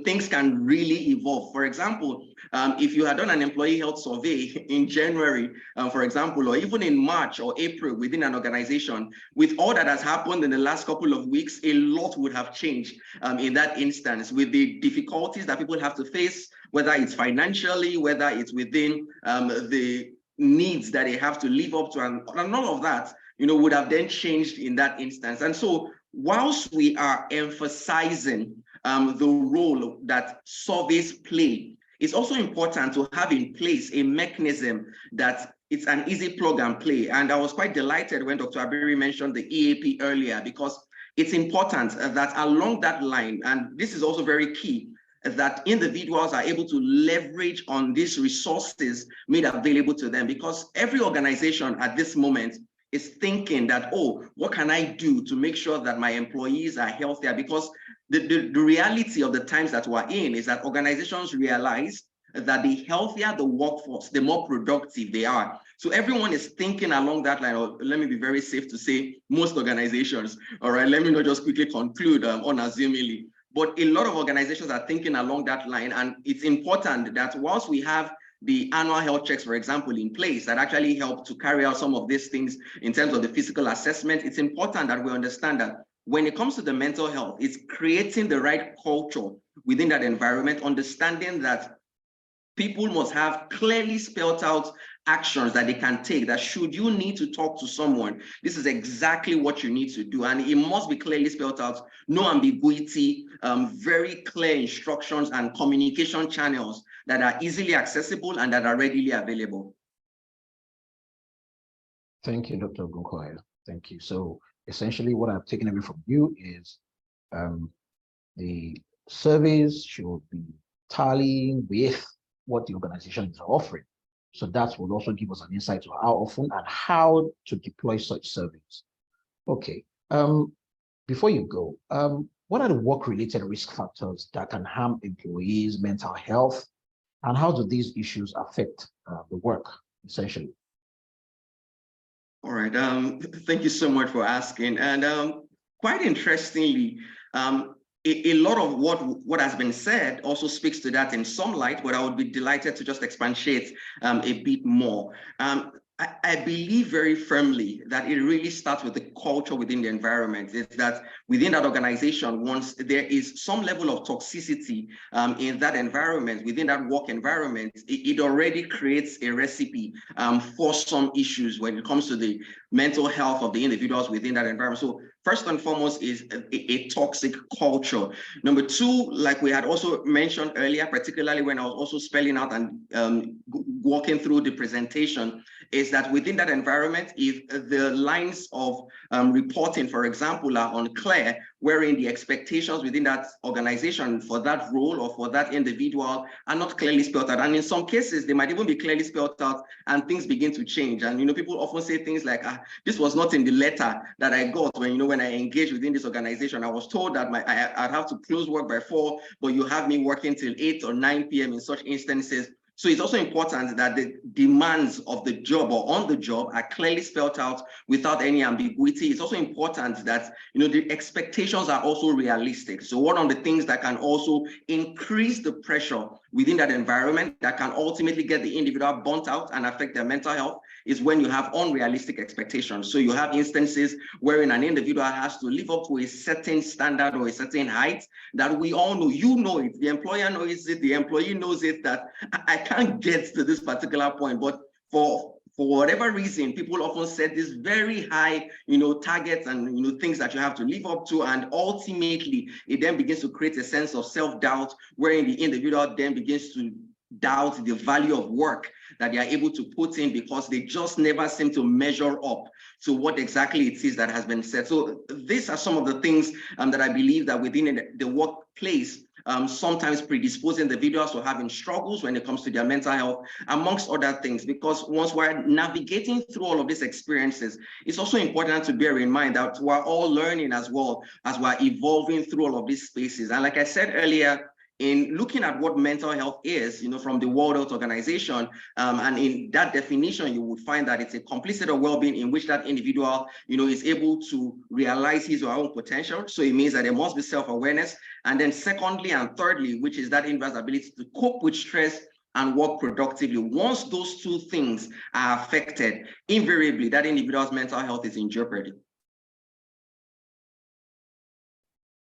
Speaker 5: Things can really evolve. For example, if you had done an employee health survey in January, for example, or even in March or April within an organization, with all that has happened in the last couple of weeks, a lot would have changed in that instance, with the difficulties that people have to face, whether it's financially, whether it's within the needs that they have to live up to, and all of that, would have then changed in that instance. And so whilst we are emphasizing the role that surveys play, it's also important to have in place a mechanism that it's an easy plug and play. And I was quite delighted when Dr. Abiri mentioned the EAP earlier, because it's important that along that line, and this is also very key, that individuals are able to leverage on these resources made available to them, because every organization at this moment is thinking that, oh, what can I do to make sure that my employees are healthier? Because the reality of the times that we're in is that organizations realize that the healthier the workforce, the more productive they are. So everyone is thinking along that line, or let me be very safe to say most organizations, all right, let me not just quickly conclude unassumingly, but a lot of organizations are thinking along that line. And it's important that whilst we have the annual health checks, for example, in place that actually help to carry out some of these things in terms of the physical assessment, it's important that we understand that when it comes to the mental health, it's creating the right culture within that environment, understanding that people must have clearly spelled out actions that they can take, that should you need to talk to someone, this is exactly what you need to do. And it must be clearly spelled out, no ambiguity, very clear instructions and communication channels that are easily accessible and that are readily available.
Speaker 3: Thank you, Dr. Nkoya. Thank you. So essentially what I've taken away from you is the surveys should be tallying with what the organization is offering. So that will also give us an insight to how often and how to deploy such surveys. Okay, before you go, what are the work-related risk factors that can harm employees' mental health, and how do these issues affect the work, essentially?
Speaker 5: All right, thank you so much for asking. And quite interestingly, a lot of what has been said also speaks to that in some light, but I would be delighted to just expatiate a bit more. I believe very firmly that it really starts with the culture within the environment. It's that within that organization, once there is some level of toxicity in that environment, within that work environment, it already creates a recipe for some issues when it comes to the mental health of the individuals within that environment. So first and foremost is a toxic culture. Number two, like we had also mentioned earlier, particularly when I was also spelling out and walking through the presentation, is that within that environment, if the lines of reporting, for example, are unclear, wherein the expectations within that organization for that role or for that individual are not clearly spelled out. And in some cases, they might even be clearly spelled out and things begin to change. And, people often say things like, this was not in the letter that I got when I engaged within this organization. I was told that I'd have to close work by 4, but you have me working till 8 or 9 p.m. in such instances. So it's also important that the demands of the job or on the job are clearly spelled out without any ambiguity. It's also important that the expectations are also realistic. So one of the things that can also increase the pressure within that environment that can ultimately get the individual burnt out and affect their mental health is when you have unrealistic expectations. So you have instances wherein an individual has to live up to a certain standard or a certain height that we all know. You know it, the employer knows it, the employee knows it, that I can't get to this particular point, but for whatever reason, people often set these very high, targets and things that you have to live up to, and ultimately it then begins to create a sense of self-doubt, wherein the individual then begins to doubt the value of work that they are able to put in because they just never seem to measure up to what exactly it is that has been said. So these are some of the things that I believe that within the workplace sometimes predispose individuals to having struggles when it comes to their mental health, amongst other things, because once we're navigating through all of these experiences, it's also important to bear in mind that we're all learning as well as we're evolving through all of these spaces. And like I said earlier, in looking at what mental health is, from the World Health Organization, and in that definition, you would find that it's a complete state of well-being in which that individual, is able to realize his or her own potential. So it means that there must be self-awareness. And then secondly and thirdly, which is that individual's ability to cope with stress and work productively. Once those two things are affected, invariably, that individual's mental health is in jeopardy.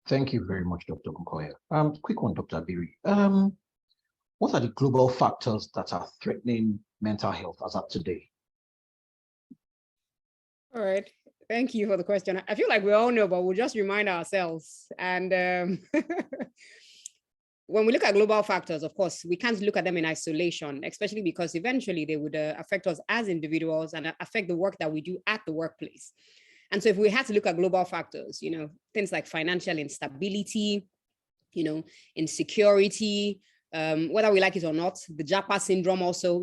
Speaker 3: Thank you very much, Dr. Nkoya. Quick one, Dr. Abiri. What are the global factors that are threatening mental health as of today?
Speaker 4: All right. Thank you for the question. I feel like we all know, but we'll just remind ourselves. And when we look at global factors, of course, we can't look at them in isolation, especially because eventually they would affect us as individuals and affect the work that we do at the workplace. And so if we had to look at global factors, things like financial instability, insecurity, whether we like it or not, the Japa syndrome also,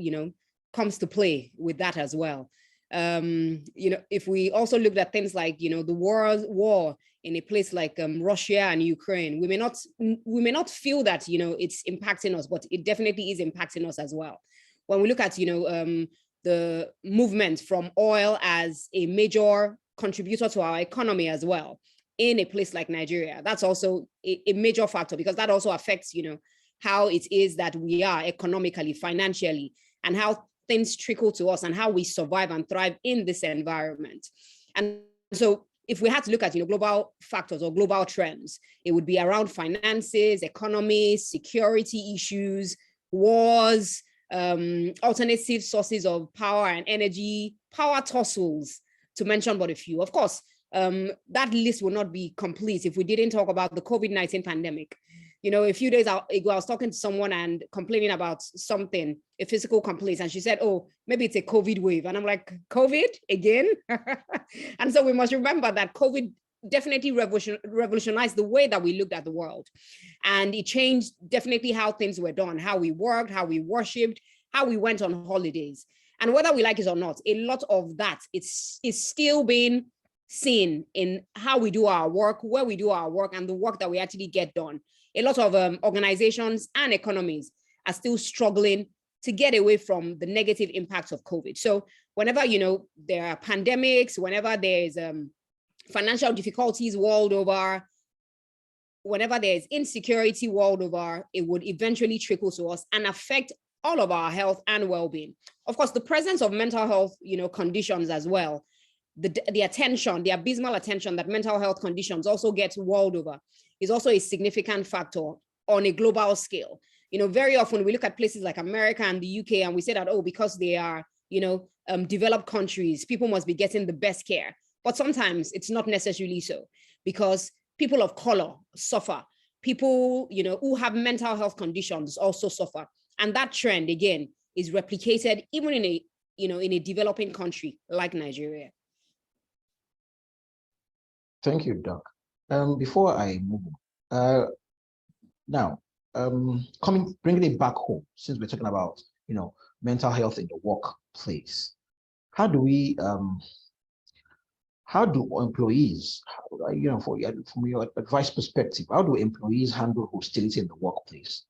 Speaker 4: comes to play with that as well. If we also looked at things like, the war in a place like Russia and Ukraine, we may not feel that, it's impacting us, but it definitely is impacting us as well. When we look at, the movement from oil as a major contributor to our economy as well in a place like Nigeria, that's also a major factor, because that also affects, how it is that we are economically, financially, and how things trickle to us and how we survive and thrive in this environment. And so if we had to look at, global factors or global trends, it would be around finances, economy, security issues, wars, alternative sources of power and energy, power tussles, to mention but a few. Of course, that list will not be complete if we didn't talk about the COVID-19 pandemic. A few days ago, I was talking to someone and complaining about something, a physical complaint, and she said, oh, maybe it's a COVID wave. And I'm like, COVID again? And so we must remember that COVID definitely revolutionized the way that we looked at the world. And it changed definitely how things were done, how we worked, how we worshiped, how we went on holidays. And whether we like it or not, a lot of that is still being seen in how we do our work, where we do our work, and the work that we actually get done. A lot of organizations and economies are still struggling to get away from the negative impacts of COVID. So whenever, there are pandemics, whenever there's financial difficulties world over, whenever there's insecurity world over, it would eventually trickle to us and affect all of our health and well-being. Of course, the presence of mental health, conditions as well, the attention, the abysmal attention that mental health conditions also get world over is also a significant factor on a global scale. Very often we look at places like America and the UK and we say that, oh, because they are, developed countries, people must be getting the best care. But sometimes it's not necessarily so, because people of color suffer. People, who have mental health conditions also suffer. And that trend, again, is replicated even in a developing country like Nigeria.
Speaker 3: Thank you, Doc. Before I move now, bringing it back home, since we're talking about, mental health in the workplace, how do employees, from your advice perspective, how do employees handle hostility in the workplace?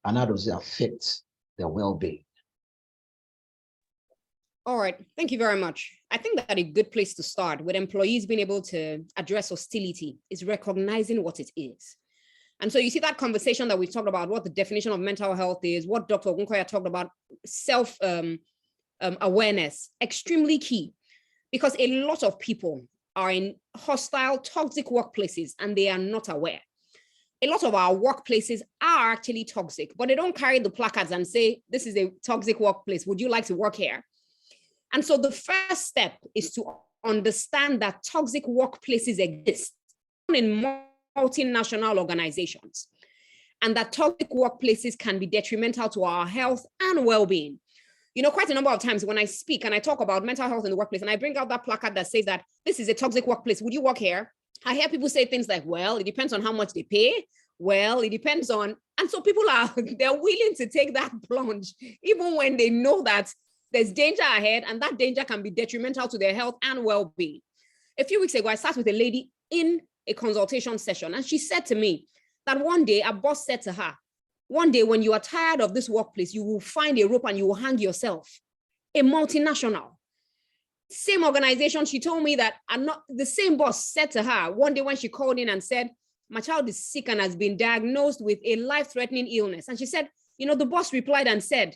Speaker 3: And how does it affect their well-being?
Speaker 4: All right, thank you very much. I think that a good place to start with employees being able to address hostility is recognizing what it is. And so you see that conversation that we've talked about, what the definition of mental health is, what Dr. Ogunkoya talked about, self-awareness, extremely key, because a lot of people are in hostile, toxic workplaces and they are not aware. A lot of our workplaces are actually toxic, but they don't carry the placards and say, this is a toxic workplace. Would you like to work here? And so the first step is to understand that toxic workplaces exist in multinational organizations, and that toxic workplaces can be detrimental to our health and well-being. You know, quite a number of times when I speak and I talk about mental health in the workplace and I bring out that placard that says that this is a toxic workplace, would you work here? I hear people say things like, well, it depends on how much they pay. Well, it depends on, and so people they're willing to take that plunge, even when they know that there's danger ahead and that danger can be detrimental to their health and well-being. A few weeks ago, I sat with a lady in a consultation session and she said to me that one day a boss said to her, one day when you are tired of this workplace, you will find a rope and you will hang yourself. A multinational. Same organization, she told me that the same boss said to her one day when she called in and said, my child is sick and has been diagnosed with a life-threatening illness. And she said, you know, the boss replied and said,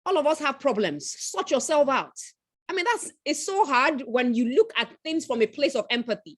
Speaker 4: all of us have problems, sort yourself out. I mean, it's so hard when you look at things from a place of empathy.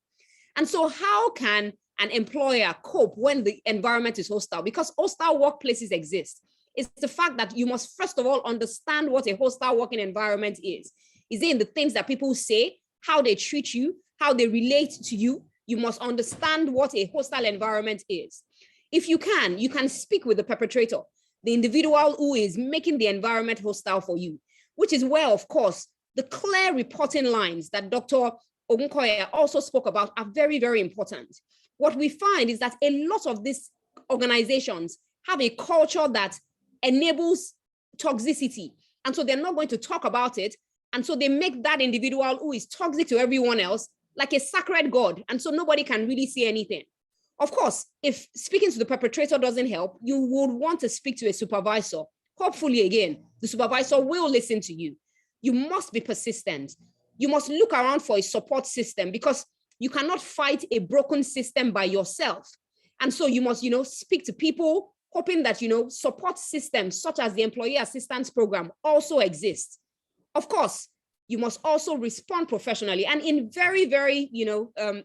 Speaker 4: And so how can an employer cope when the environment is hostile? Because hostile workplaces exist. It's the fact that you must first of all understand what a hostile working environment is. Is it in the things that people say, how they treat you, how they relate to you? You must understand what a hostile environment is. If you can speak with the perpetrator, the individual who is making the environment hostile for you, which is where, of course, the clear reporting lines that Dr. Ogunkoya also spoke about are very, very important. What we find is that a lot of these organizations have a culture that enables toxicity. And so they're not going to talk about it. And so they make that individual who is toxic to everyone else like a sacred god. And so nobody can really see anything. Of course, if speaking to the perpetrator doesn't help, you would want to speak to a supervisor. Hopefully, again, the supervisor will listen to you. You must be persistent. You must look around for a support system because you cannot fight a broken system by yourself. And so you must, speak to people, hoping that, support systems such as the Employee Assistance Program also exist. Of course, you must also respond professionally. And in very, very,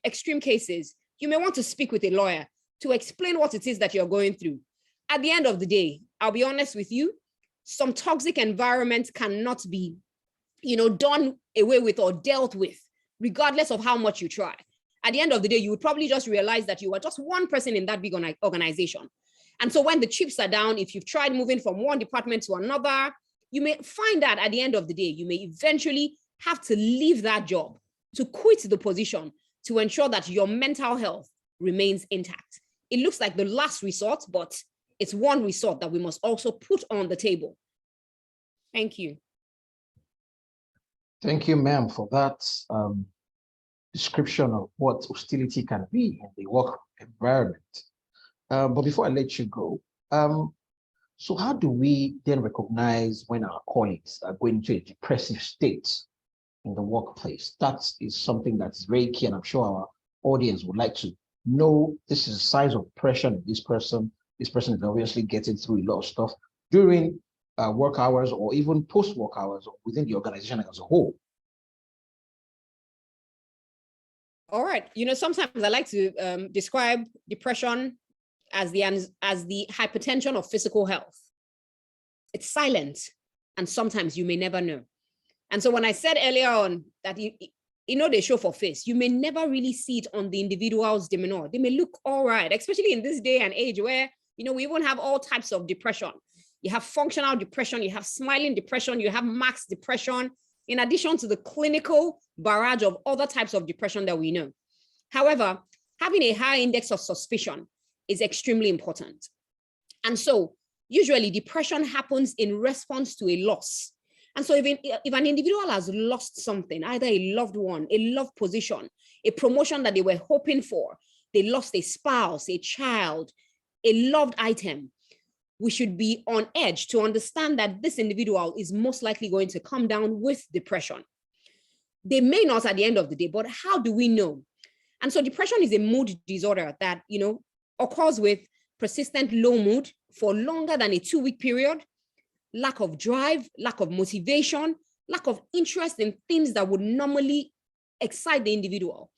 Speaker 4: extreme cases, you may want to speak with a lawyer to explain what it is that you're going through. At the end of the day, I'll be honest with you, some toxic environments cannot be, done away with or dealt with, regardless of how much you try. At the end of the day, you would probably just realize that you are just one person in that big organization. And so when the chips are down, if you've tried moving from one department to another, you may find that at the end of the day, you may eventually have to leave that job, to quit the position, to ensure that your mental health remains intact. It looks like the last resort, but it's one resort that we must also put on the table. Thank you.
Speaker 3: Thank you, ma'am, for that description of what hostility can be in the work environment. But before I let you go, so how do we then recognize when our colleagues are going into a depressive state in the workplace? That is something that's very key, and I'm sure our audience would like to know. This is a sign of depression in this person. This person is obviously getting through a lot of stuff during work hours or even post-work hours or within the organization as a whole.
Speaker 4: All right. Sometimes I like to describe depression as the hypertension of physical health. It's silent, and sometimes you may never know. And so when I said earlier on that, they show for face, you may never really see it on the individual's demeanor. They may look all right, especially in this day and age where, we even have all types of depression. You have functional depression, you have smiling depression, you have max depression, in addition to the clinical barrage of other types of depression that we know. However, having a high index of suspicion is extremely important. And so usually depression happens in response to a loss. And so if an individual has lost something, either a loved one, a loved position, a promotion that they were hoping for, they lost a spouse, a child, a loved item, we should be on edge to understand that this individual is most likely going to come down with depression. They may not at the end of the day, but how do we know? And so depression is a mood disorder that, occurs with persistent low mood for longer than a 2-week period, lack of drive, lack of motivation, lack of interest in things that would normally excite the individual.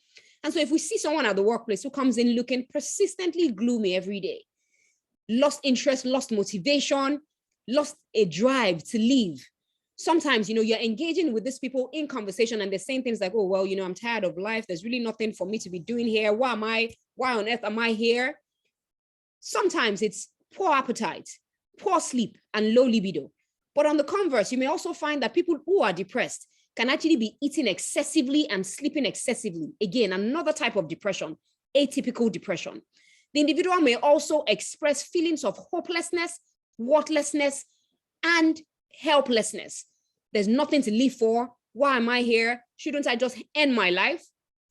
Speaker 4: And so if we see someone at the workplace who comes in looking persistently gloomy every day, lost interest, lost motivation, lost a drive to leave. Sometimes, you're engaging with these people in conversation and they're saying things like, oh, well, I'm tired of life. There's really nothing for me to be doing here. Why on earth am I here? Sometimes it's poor appetite, poor sleep, and low libido. But on the converse, you may also find that people who are depressed can actually be eating excessively and sleeping excessively. Again, another type of depression, atypical depression. The individual may also express feelings of hopelessness, worthlessness, and helplessness. There's nothing to live for. Why am I here? Shouldn't I just end my life?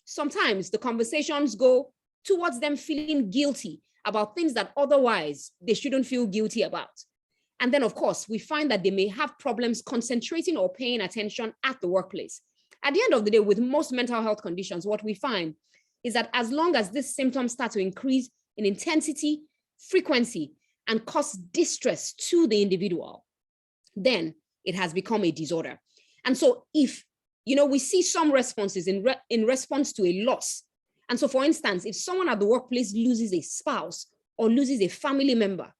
Speaker 4: Sometimes the conversations go towards them feeling guilty about things that otherwise they shouldn't feel guilty about. And then, of course, we find that they may have problems concentrating or paying attention at the workplace. At the end of the day, with most mental health conditions, what we find is that as long as these symptoms start to increase in intensity, frequency, and cause distress to the individual, then it has become a disorder. And so if, we see some responses in response to a loss. And so, for instance, if someone at the workplace loses a spouse or loses a family member,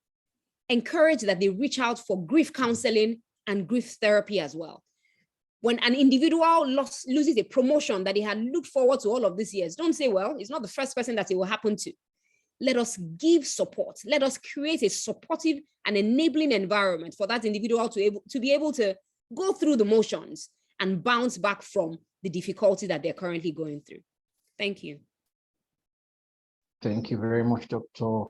Speaker 4: encourage that they reach out for grief counseling and grief therapy as well. When an individual loses a promotion that he had looked forward to all of these years, don't say, well, it's not the first person that it will happen to. Let us give support. Let us create a supportive and enabling environment for that individual to be able to go through the motions and bounce back from the difficulty that they're currently going through. Thank you.
Speaker 3: Thank you very much, Dr.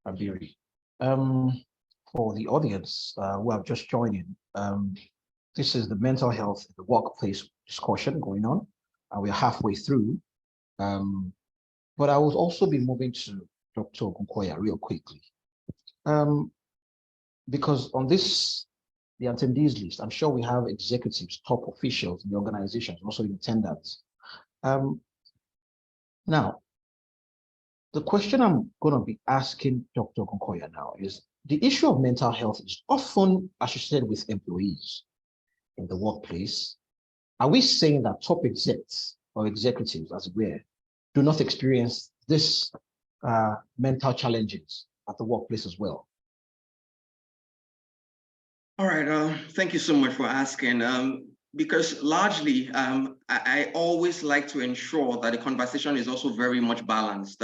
Speaker 3: Abiri. For the audience who have just joined in, this is the mental health in the workplace discussion going on, and we're halfway through. But I will also be moving to Dr. Ogunkoya real quickly. Because on this, the attendees list, I'm sure we have executives, top officials in the organizations, also in attendance. Now, the question I'm going to be asking Dr. Ogunkoya now is, the issue of mental health is often associated with employees in the workplace. Are we saying that top execs or executives, as it were, do not experience this mental challenges at the workplace as well?
Speaker 5: All right, thank you so much for asking. Because largely, I always like to ensure that the conversation is also very much balanced.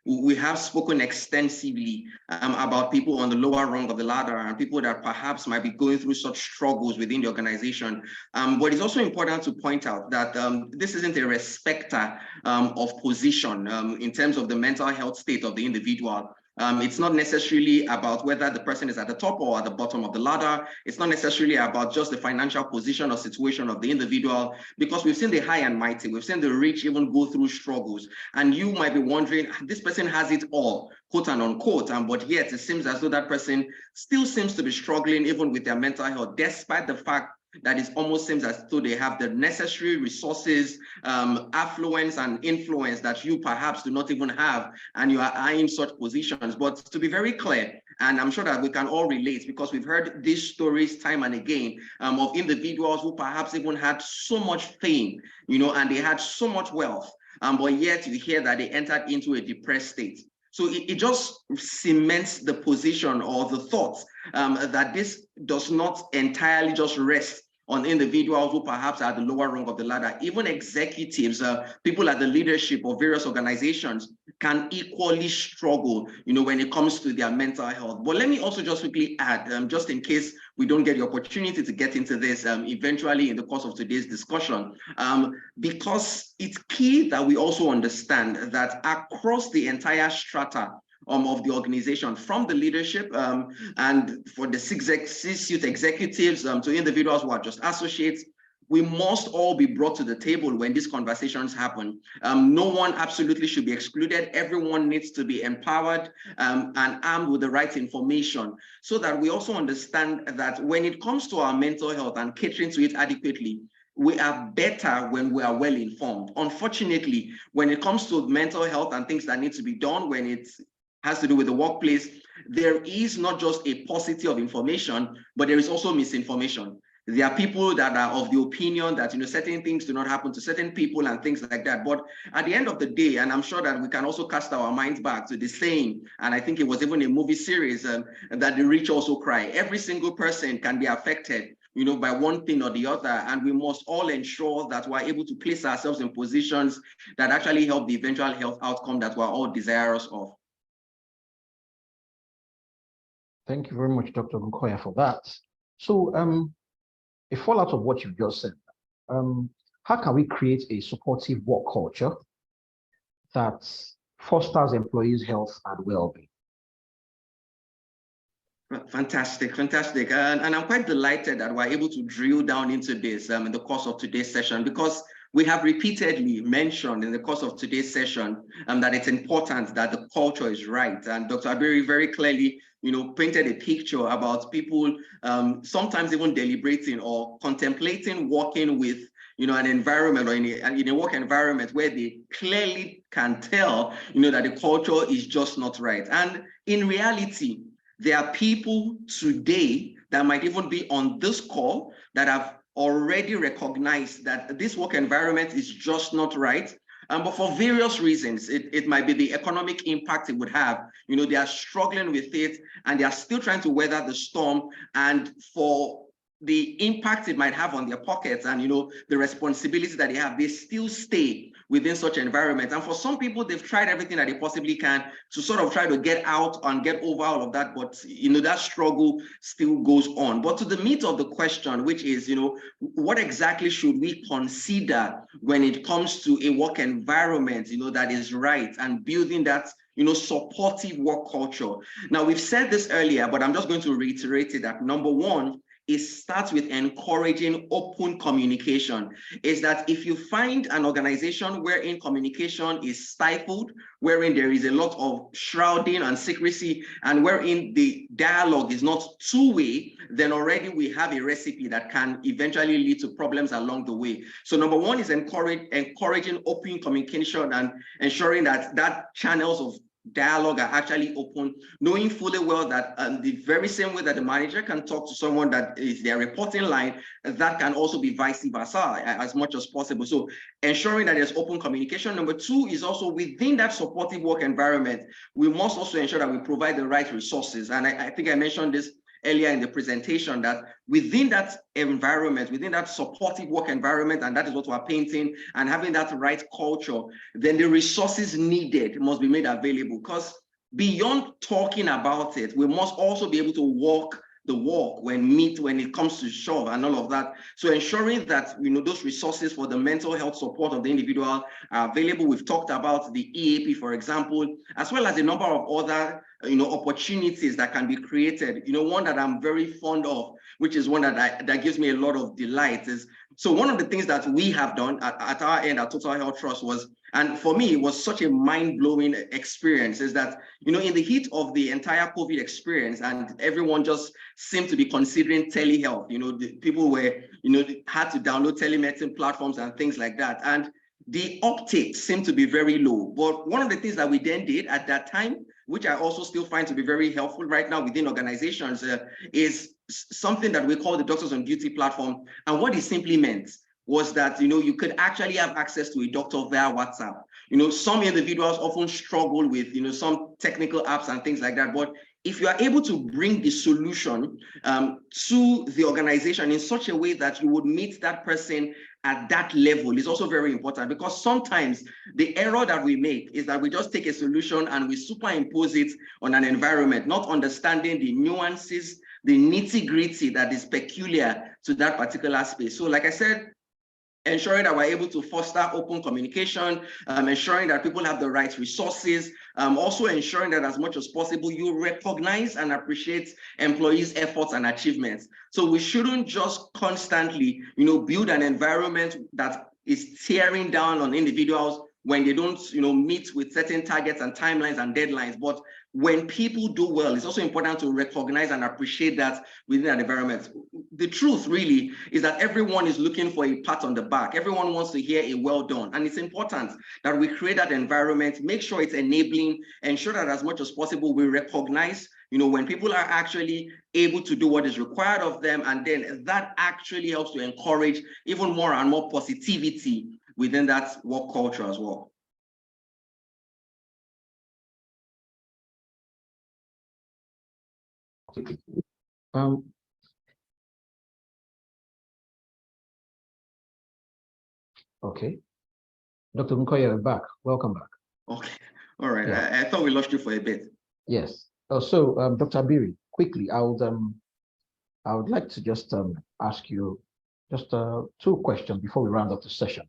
Speaker 5: We have spoken extensively about people on the lower rung of the ladder and people that perhaps might be going through such struggles within the organization. But it's also important to point out that this isn't a respecter of position in terms of the mental health state of the individual. It's not necessarily about whether the person is at the top or at the bottom of the ladder. It's not necessarily about just the financial position or situation of the individual, because we've seen the high and mighty, we've seen the rich even go through struggles. And you might be wondering, this person has it all, quote and unquote, but yet it seems as though that person still seems to be struggling even with their mental health, despite the fact that it almost seems as though they have the necessary resources, affluence and influence that you perhaps do not even have, and you are eyeing such positions. But to be very clear, and I'm sure that we can all relate, because we've heard these stories time and again of individuals who perhaps even had so much fame, and they had so much wealth, but yet you hear that they entered into a depressed state. So it just cements the position or the thought that this does not entirely just rest on individuals who perhaps are at the lower rung of the ladder. Even executives, people at the leadership of various organizations can equally struggle, when it comes to their mental health. But let me also just quickly add, just in case we don't get the opportunity to get into this eventually in the course of today's discussion, because it's key that we also understand that across the entire strata of the organization, from the leadership and for the C-suite executives to individuals who are just associates, we must all be brought to the table when these conversations happen. No one absolutely should be excluded. Everyone needs to be empowered and armed with the right information, so that we also understand that when it comes to our mental health and catering to it adequately, we are better when we are well informed. Unfortunately, when it comes to mental health and things that need to be done, when it has to do with the workplace, there is not just a paucity of information, but there is also misinformation. There are people that are of the opinion that, certain things do not happen to certain people and things like that. But at the end of the day, and I'm sure that we can also cast our minds back to the saying, and I think it was even a movie series, that the rich also cry. Every single person can be affected, by one thing or the other. And we must all ensure that we're able to place ourselves in positions that actually help the eventual health outcome that we're all desirous of.
Speaker 3: Thank you very much, Dr. Nkoya, for that. So, a fallout of what you've just said, how can we create a supportive work culture that fosters employees' health and well-being?
Speaker 5: Fantastic. And I'm quite delighted that we're able to drill down into this in the course of today's session, because we have repeatedly mentioned in the course of today's session that it's important that the culture is right. And Dr. Abiri very clearly, painted a picture about people sometimes even deliberating or contemplating working with, an environment or in a work environment where they clearly can tell, that the culture is just not right. And in reality, there are people today that might even be on this call that have already recognized that this work environment is just not right. But for various reasons, it might be the economic impact it would have. They are struggling with it and they are still trying to weather the storm. And for the impact it might have on their pockets and, the responsibility that they have, they still stay within such environment. And for some people, they've tried everything that they possibly can to sort of try to get out and get over all of that. But, that struggle still goes on. But to the meat of the question, which is, what exactly should we consider when it comes to a work environment, that is right, and building that supportive work culture. Now, we've said this earlier, but I'm just going to reiterate it that number one, it starts with encouraging open communication. Is that if you find an organization wherein communication is stifled, wherein there is a lot of shrouding and secrecy, and wherein the dialogue is not two-way, then already we have a recipe that can eventually lead to problems along the way. So number one is encouraging open communication and ensuring that channels of dialogue are actually open, knowing fully well that the very same way that the manager can talk to someone that is their reporting line, that can also be vice versa as much as possible. So ensuring that there's open communication. Number two is also within that supportive work environment, we must also ensure that we provide the right resources. And I think I mentioned this earlier in the presentation, that within that environment, within that supportive work environment, and that is what we're painting, and having that right culture, then the resources needed must be made available. Because beyond talking about it, we must also be able to walk the walk when it comes to shove and all of that. So ensuring that those resources for the mental health support of the individual are available. We've talked about the EAP, for example, as well as a number of other opportunities that can be created. One that I'm very fond of, which is one that gives me a lot of delight, is so one of the things that we have done at our end at Total Health Trust was, and for me, it was such a mind-blowing experience, is that, in the heat of the entire COVID experience, and everyone just seemed to be considering telehealth, the people were, had to download telemedicine platforms and things like that. And the uptake seemed to be very low. But one of the things that we then did at that time, which I also still find to be very helpful right now within organizations, is something that we call the Doctors on Duty platform. And what it simply meant was that, you could actually have access to a doctor via WhatsApp. Some individuals often struggle with, some technical apps and things like that. But if you are able to bring the solution to the organization in such a way that you would meet that person at that level, is also very important, because sometimes the error that we make is that we just take a solution and we superimpose it on an environment, not understanding the nuances, the nitty-gritty that is peculiar to that particular space. So like I said, ensuring that we're able to foster open communication, ensuring that people have the right resources, also ensuring that as much as possible, you recognize and appreciate employees' efforts and achievements. So we shouldn't just constantly, build an environment that is tearing down on individuals when they don't, meet with certain targets and timelines and deadlines. But when people do well, it's also important to recognize and appreciate that within an environment. The truth really is that everyone is looking for a pat on the back. Everyone wants to hear a well done. And it's important that we create that environment, make sure it's enabling, ensure that as much as possible, we recognize, when people are actually able to do what is required of them. And then that actually helps to encourage even more and more positivity within that work culture as well.
Speaker 3: Okay. Dr. Nkoya, back. Welcome back.
Speaker 5: Okay. All right.
Speaker 3: Yeah.
Speaker 5: I thought we lost you for a bit.
Speaker 3: Yes. So, Dr. Abiri, quickly, I would like to just ask you just 2 questions before we round up the session,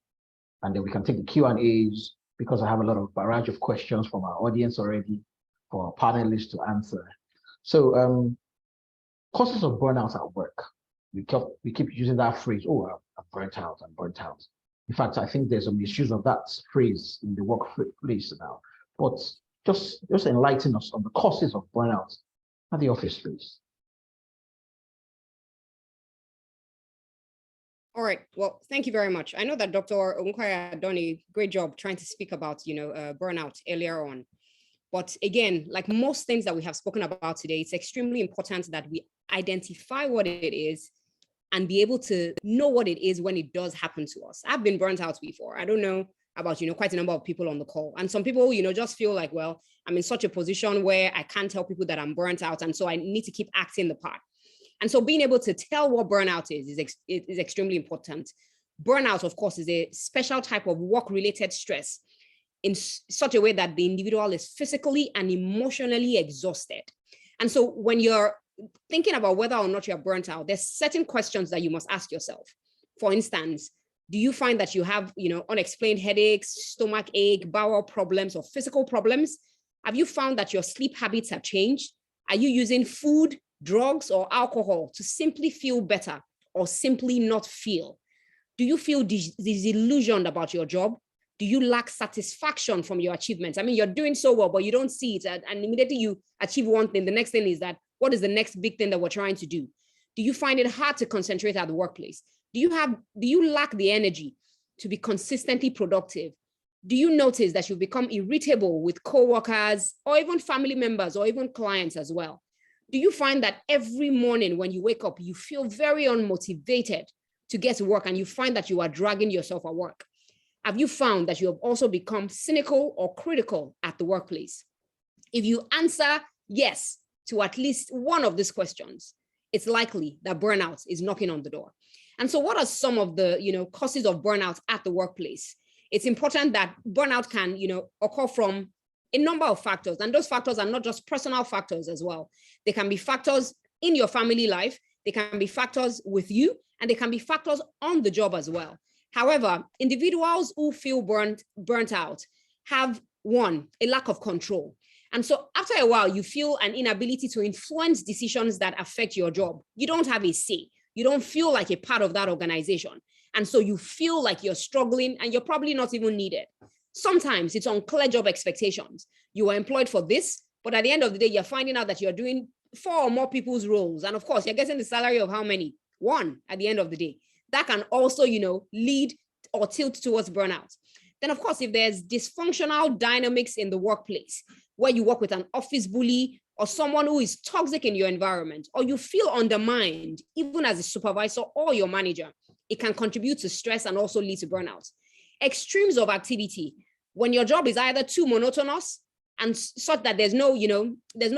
Speaker 3: and then we can take the Q&As, because I have a lot of barrage of questions from our audience already for our panelists to answer. So, causes of burnout at work. We keep using that phrase, oh, I'm burnt out, I'm burnt out. In fact, I think there's a misuse of that phrase in the workplace now. But just enlighten us on the causes of burnout at the office space.
Speaker 4: All right. Well, thank you very much. I know that Dr. Nkoya had done a great job trying to speak about, burnout earlier on. But again, like most things that we have spoken about today, it's extremely important that we identify what it is and be able to know what it is when it does happen to us. I've been burnt out before. I don't know about, quite a number of people on the call. And some people, just feel like, well, I'm in such a position where I can't tell people that I'm burnt out. And so I need to keep acting the part. And so being able to tell what burnout is extremely important. Burnout, of course, is a special type of work-related stress in such a way that the individual is physically and emotionally exhausted. And so when you're thinking about whether or not you're burnt out, there's certain questions that you must ask yourself. For instance, do you find that you have, unexplained headaches, stomach ache, bowel problems, or physical problems? Have you found that your sleep habits have changed? Are you using food, drugs, or alcohol to simply feel better or simply not feel? Do you feel disillusioned about your job? Do you lack satisfaction from your achievements? I mean, you're doing so well, but you don't see it. And immediately you achieve one thing, the next thing is that, what is the next big thing that we're trying to do? Do you find it hard to concentrate at the workplace? Do you lack the energy to be consistently productive? Do you notice that you've become irritable with coworkers or even family members or even clients as well? Do you find that every morning when you wake up, you feel very unmotivated to get to work and you find that you are dragging yourself at work? Have you found that you have also become cynical or critical at the workplace? If you answer yes to at least one of these questions, it's likely that burnout is knocking on the door. And so what are some of the causes of burnout at the workplace? It's important that burnout can occur from a number of factors. And those factors are not just personal factors as well. They can be factors in your family life, they can be factors with you, and they can be factors on the job as well. However, individuals who feel burnt out have, one, a lack of control. And so after a while, you feel an inability to influence decisions that affect your job. You don't have a say. You don't feel like a part of that organization. And so you feel like you're struggling and you're probably not even needed. Sometimes it's unclear job expectations. You are employed for this, but at the end of the day, you're finding out that you're doing 4 or more people's roles. And of course, you're getting the salary of how many? 1 at the end of the day. That can also, lead or tilt towards burnout. Then of course, if there's dysfunctional dynamics in the workplace, where you work with an office bully or someone who is toxic in your environment, or you feel undermined, even as a supervisor or your manager, it can contribute to stress and also lead to burnout. Extremes of activity, when your job is either too monotonous and such that there's no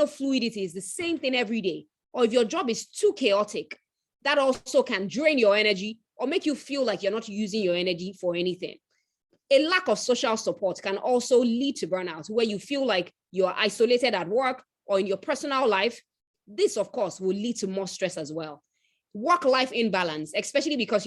Speaker 4: fluidity, it's the same thing every day, or if your job is too chaotic, that also can drain your energy or make you feel like you're not using your energy for anything. A lack of social support can also lead to burnout, where you feel like you're isolated at work or in your personal life. This, of course, will lead to more stress as well. Work-life imbalance, especially because,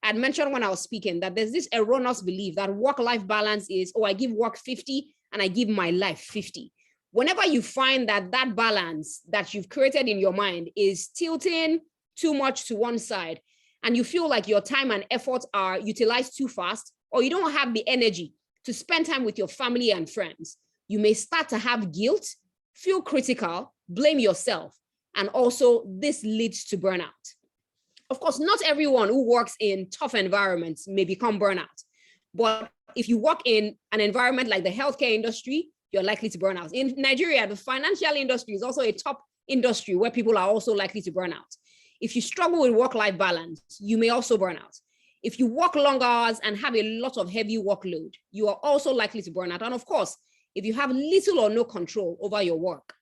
Speaker 4: I'd mentioned when I was speaking that there's this erroneous belief that work-life balance is, oh, I give work 50 and I give my life 50. Whenever you find that that balance that you've created in your mind is tilting too much to one side, and you feel like your time and effort are utilized too fast, or you don't have the energy to spend time with your family and friends, you may start to have guilt, feel critical, blame yourself, and also this leads to burnout. Of course, not everyone who works in tough environments may become burnout, but if you work in an environment like the healthcare industry, you're likely to burn out. In Nigeria, the financial industry is also a top industry where people are also likely to burn out. If you struggle with work-life balance, you may also burn out. If you work long hours and have a lot of heavy workload, you are also likely to burn out. And of course, if you have little or no control over your work,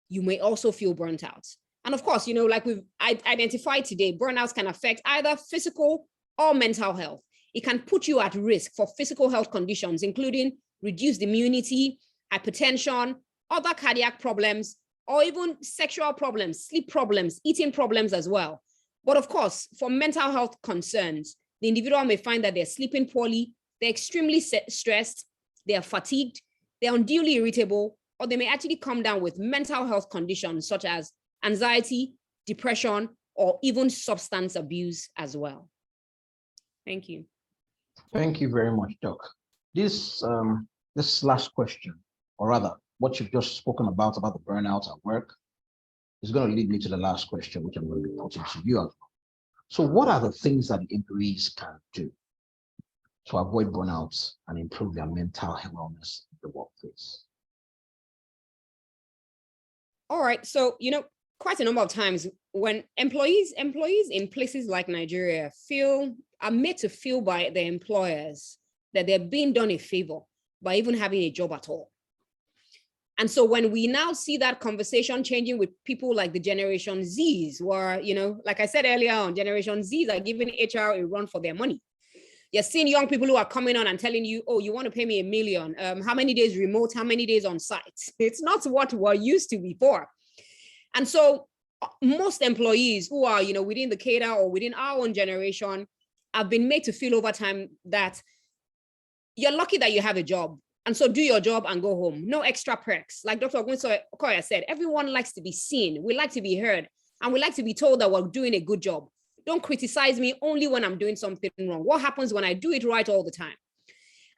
Speaker 4: you may also feel burnt out. And of course, like we've identified today, burnouts can affect either physical or mental health. It can put you at risk for physical health conditions, including reduced immunity, hypertension, other cardiac problems, or even sexual problems, sleep problems, eating problems as well. But of course, for mental health concerns, the individual may find that they're sleeping poorly, they're extremely stressed, they're fatigued, they're unduly irritable, or they may actually come down with mental health conditions such as anxiety, depression, or even substance abuse as well. Thank you.
Speaker 3: Thank you very much, Doc. This last question, or rather, what you've just spoken about the burnout at work, is going to lead me to the last question, which I'm going to be putting to you as well. So what are the things that the employees can do to avoid burnouts and improve their mental wellness in the workplace?
Speaker 4: All right, so, quite a number of times when employees in places like Nigeria are made to feel by their employers that they're being done a favor by even having a job at all. And so when we now see that conversation changing with people like the Generation Zs, where, like I said earlier on, Generation Zs are giving HR a run for their money. You're seeing young people who are coming on and telling you, oh, you want to pay me $1 million. How many days remote? How many days on site? It's not what we're used to before. And so most employees who are, within the cadre or within our own generation have been made to feel over time that you're lucky that you have a job. And so do your job and go home. No extra perks. Like Dr. Okoya said, everyone likes to be seen. We like to be heard. And we like to be told that we're doing a good job. Don't criticize me only when I'm doing something wrong. What happens when I do it right all the time?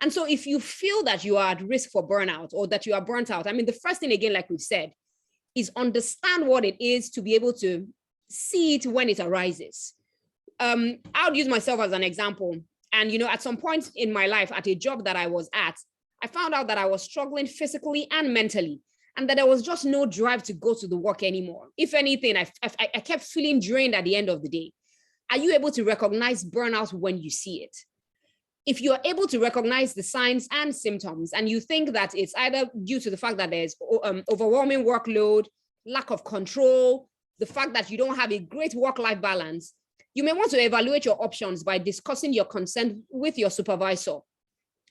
Speaker 4: And so if you feel that you are at risk for burnout or that you are burnt out, the first thing, again, like we've said, is understand what it is to be able to see it when it arises. I'll use myself as an example. And, at some point in my life, at a job that I was at, I found out that I was struggling physically and mentally, and that there was just no drive to go to the work anymore. If anything, I kept feeling drained at the end of the day. Are you able to recognize burnout when you see it? If you're able to recognize the signs and symptoms, and you think that it's either due to the fact that there's overwhelming workload, lack of control, the fact that you don't have a great work-life balance, you may want to evaluate your options by discussing your concern with your supervisor.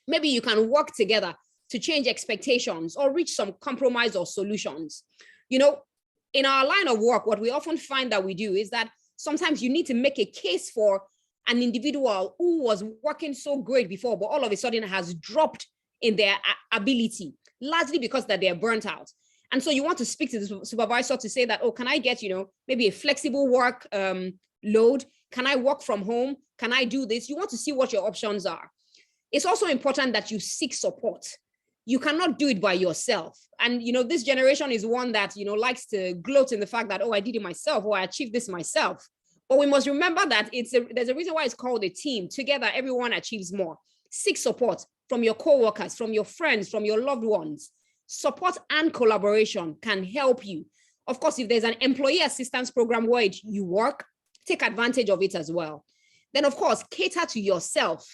Speaker 4: Maybe you can work together to change expectations or reach some compromise or solutions. In our line of work, what we often find that we do is that sometimes you need to make a case for an individual who was working so great before, but all of a sudden has dropped in their ability, largely because that they're burnt out. And so you want to speak to the supervisor to say that, oh, can I get, maybe a flexible work load? Can I work from home? Can I do this? You want to see what your options are. It's also important that you seek support. You cannot do it by yourself. And, this generation is one that, likes to gloat in the fact that, oh, I did it myself, or I achieved this myself. But we must remember that there's a reason why it's called a team. Together, everyone achieves more. Seek support from your coworkers, from your friends, from your loved ones. Support and collaboration can help you. Of course, if there's an employee assistance program where you work, take advantage of it as well. Then, of course, cater to yourself.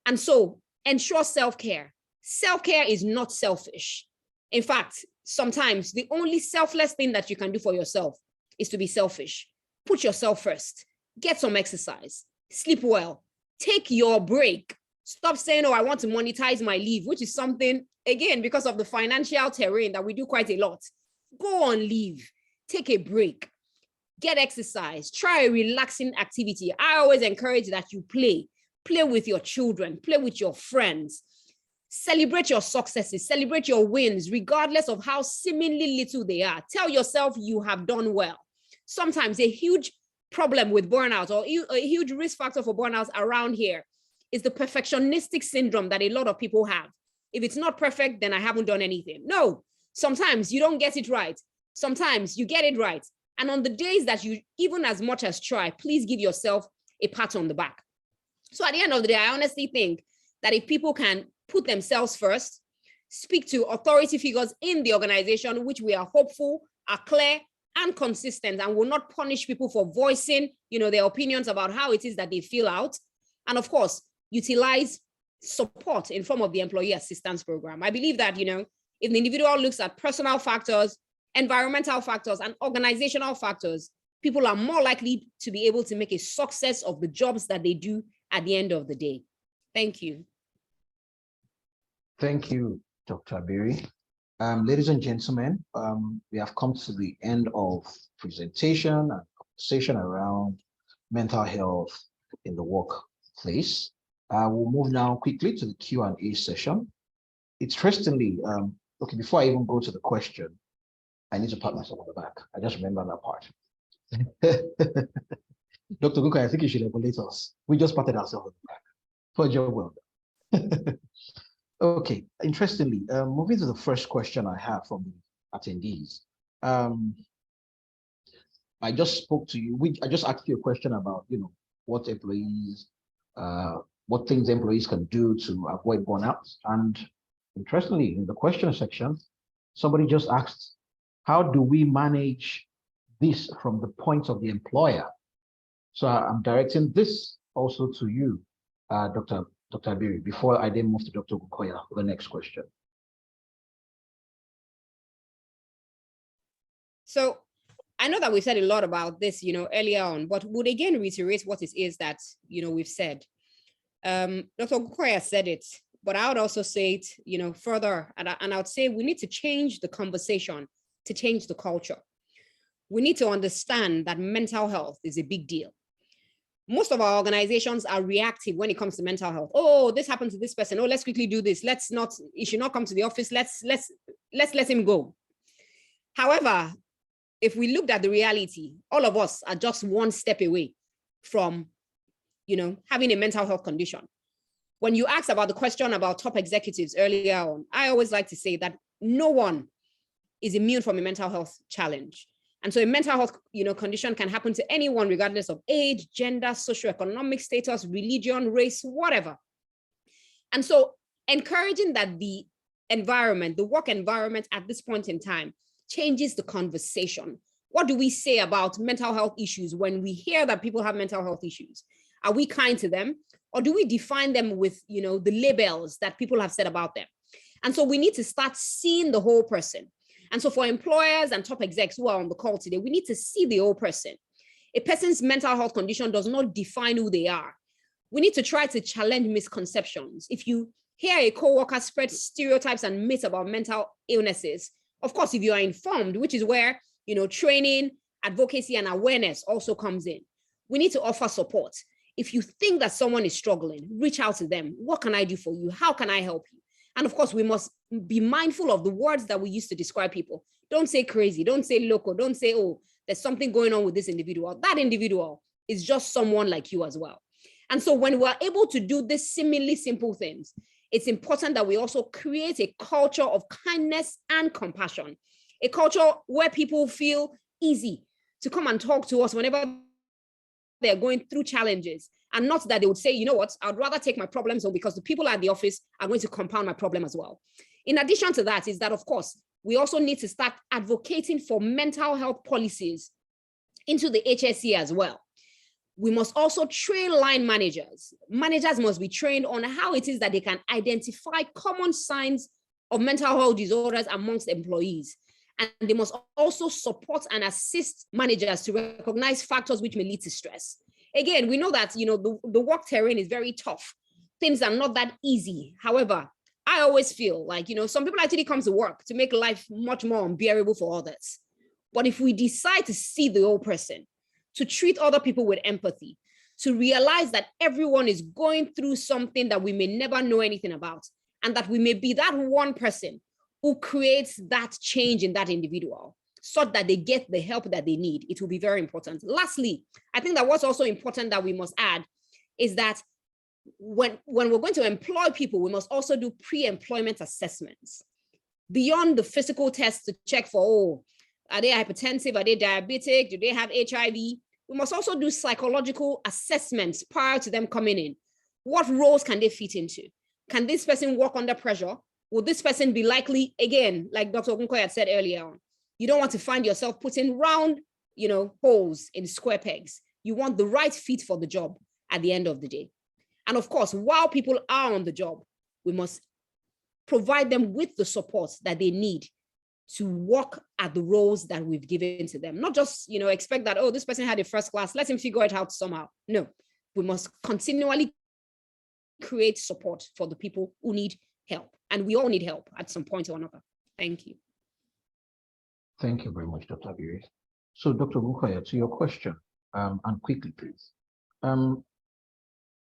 Speaker 4: And so ensure self-care. Self-care is not selfish. In fact, sometimes the only selfless thing that you can do for yourself is to be selfish. Put yourself first. Get some exercise. Sleep well. Take your break. Stop saying, oh, I want to monetize my leave, which is something, again, because of the financial terrain that we do quite a lot. Go on leave. Take a break. get exercise, try a relaxing activity. I always encourage that you play with your children, play with your friends, celebrate your successes, celebrate your wins, regardless of how seemingly little they are. Tell yourself you have done well. Sometimes a huge problem with burnout, or a huge risk factor for burnout around here, is the perfectionistic syndrome that a lot of people have. If it's not perfect, then I haven't done anything. No, sometimes you don't get it right. Sometimes you get it right. And on the days that you even as much as try, please give yourself a pat on the back. So at the end of the day, I honestly think that if people can put themselves first, speak to authority figures in the organization, which we are hopeful are clear and consistent and will not punish people for voicing, their opinions about how it is that they feel out. And of course, utilize support in form of the employee assistance program. I believe that, if the individual looks at personal factors, environmental factors, and organizational factors, people are more likely to be able to make a success of the jobs that they do at the end of the day. Thank you.
Speaker 3: Thank you, Dr. Berry. Ladies and gentlemen, we have come to the end of presentation and conversation around mental health in the workplace. We'll move now quickly to the Q&A session. Interestingly, okay, before I even go to the question, I need to pat myself on the back. I just remember that part. Dr. Guka, I think you should evaluate us. We just patted ourselves on the back. For a job well done. Okay, interestingly, moving to the first question I have from the attendees. I just spoke to you. I just asked you a question about, what employees, what things employees can do to avoid burnout. And interestingly, in the question section, somebody just asked, how do we manage this from the point of the employer? So I'm directing this also to you, Dr. Berry, before I then move to Dr. Gukoya for the next question.
Speaker 4: So I know that we've said a lot about this, earlier on, but would again reiterate what it is that, we've said. Dr. Gukoya said it, but I would also say it, further, and I would say we need to change the conversation to change the culture. We need to understand that mental health is a big deal. Most of our organizations are reactive when it comes to mental health. Oh, this happened to this person. Oh, let's quickly do this. He should not come to the office. Let's let him go. However, if we looked at the reality, all of us are just one step away from, having a mental health condition. When you asked about the question about top executives earlier on, I always like to say that no one is immune from a mental health challenge. And so a mental health, condition can happen to anyone, regardless of age, gender, socioeconomic status, religion, race, whatever. And so encouraging that the environment, the work environment at this point in time, changes the conversation. What do we say about mental health issues when we hear that people have mental health issues? Are we kind to them? Or do we define them with, the labels that people have said about them? And so we need to start seeing the whole person. And so for employers and top execs who are on the call today, we need to see the whole person. A person's mental health condition does not define who they are. We need to try to challenge misconceptions. If you hear a coworker spread stereotypes and myths about mental illnesses, of course, if you are informed, which is where, training, advocacy, and awareness also comes in. We need to offer support. If you think that someone is struggling, reach out to them. What can I do for you? How can I help you? And of course, we must be mindful of the words that we use to describe people. Don't say crazy, don't say loco, don't say, oh, there's something going on with this individual. That individual is just someone like you as well. And so when we're able to do these seemingly simple things, it's important that we also create a culture of kindness and compassion, a culture where people feel easy to come and talk to us whenever they're going through challenges, and not that they would say, you know what, I'd rather take my problems home because the people at the office are going to compound my problem as well. In addition to that is that, of course, we also need to start advocating for mental health policies into the HSE as well. We must also train line managers. Managers must be trained on how it is that they can identify common signs of mental health disorders amongst employees. And they must also support and assist managers to recognize factors which may lead to stress. Again, we know that, the work terrain is very tough. Things are not that easy. However, I always feel like, some people actually come to work to make life much more unbearable for others. But if we decide to see the whole person, to treat other people with empathy, to realize that everyone is going through something that we may never know anything about, and that we may be that one person who creates that change in that individual so that they get the help that they need, it will be very important. Lastly, I think that what's also important that we must add is that when we're going to employ people, we must also do pre-employment assessments beyond the physical tests to check for, oh, are they hypertensive? Are they diabetic? Do they have HIV? We must also do psychological assessments prior to them coming in. What roles can they fit into? Can this person work under pressure? Will this person be likely, again, like Dr. Ogunkoya had said earlier on, you don't want to find yourself putting round, holes in square pegs. You want the right fit for the job at the end of the day. And of course, while people are on the job, we must provide them with the support that they need to work at the roles that we've given to them. Not just, expect that, oh, this person had a first class, let him figure it out somehow. No, we must continually create support for the people who need help. And we all need help at some point or another. Thank you.
Speaker 3: Thank you very much, Dr. Abiri. So, Dr. Bukoya, to your question, and quickly, please.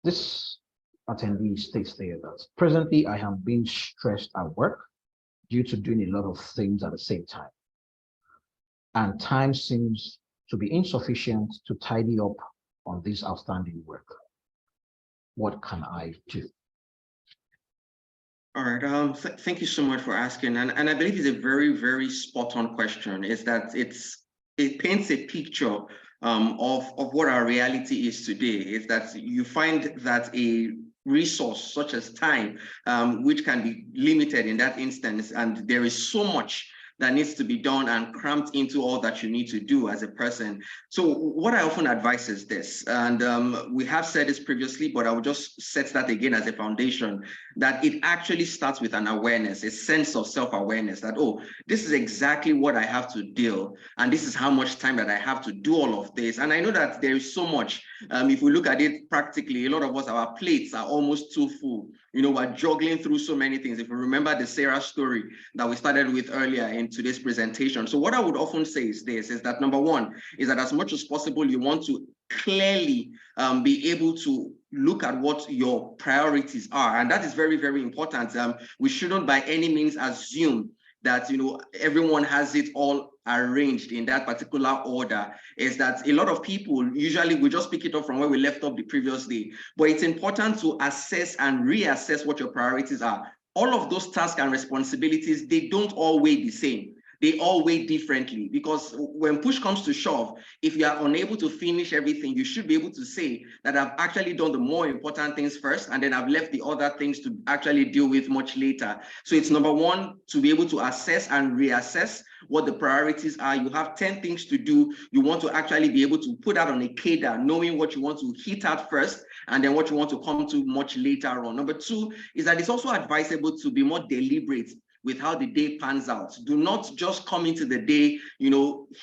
Speaker 3: This attendee states there that presently I am being stressed at work due to doing a lot of things at the same time. And time seems to be insufficient to tidy up on this outstanding work. What can I do?
Speaker 5: All right, thank you so much for asking. And I believe it's a very, very spot on question, is that it paints a picture of what our reality is today, is that you find that a resource such as time, which can be limited in that instance, and there is so much that needs to be done and cramped into all that you need to do as a person. So what I often advise is this, and we have said this previously, but I will just set that again as a foundation, that it actually starts with an awareness, a sense of self-awareness that, oh, this is exactly what I have to deal, and this is how much time that I have to do all of this. And I know that there is so much, if we look at it practically, a lot of us, our plates are almost too full. We're juggling through so many things. If you remember the Sarah story that we started with earlier in today's presentation. So what I would often say is this, is that number one, is that as much as possible, you want to clearly be able to look at what your priorities are. And that is very, very important. We shouldn't by any means assume that everyone has it all arranged in that particular order. Is that a lot of people, usually we just pick it up from where we left off the previous day, but it's important to assess and reassess what your priorities are. All of those tasks and responsibilities, they don't all weigh the same. They all weigh differently, because when push comes to shove, if you are unable to finish everything, you should be able to say that I've actually done the more important things first, and then I've left the other things to actually deal with much later. So it's number one, to be able to assess and reassess what the priorities are. You have 10 things to do. You want to actually be able to put that on a cadre, knowing what you want to hit at first, and then what you want to come to much later on. Number two is that it's also advisable to be more deliberate with how the day pans out. Do not just come into the day,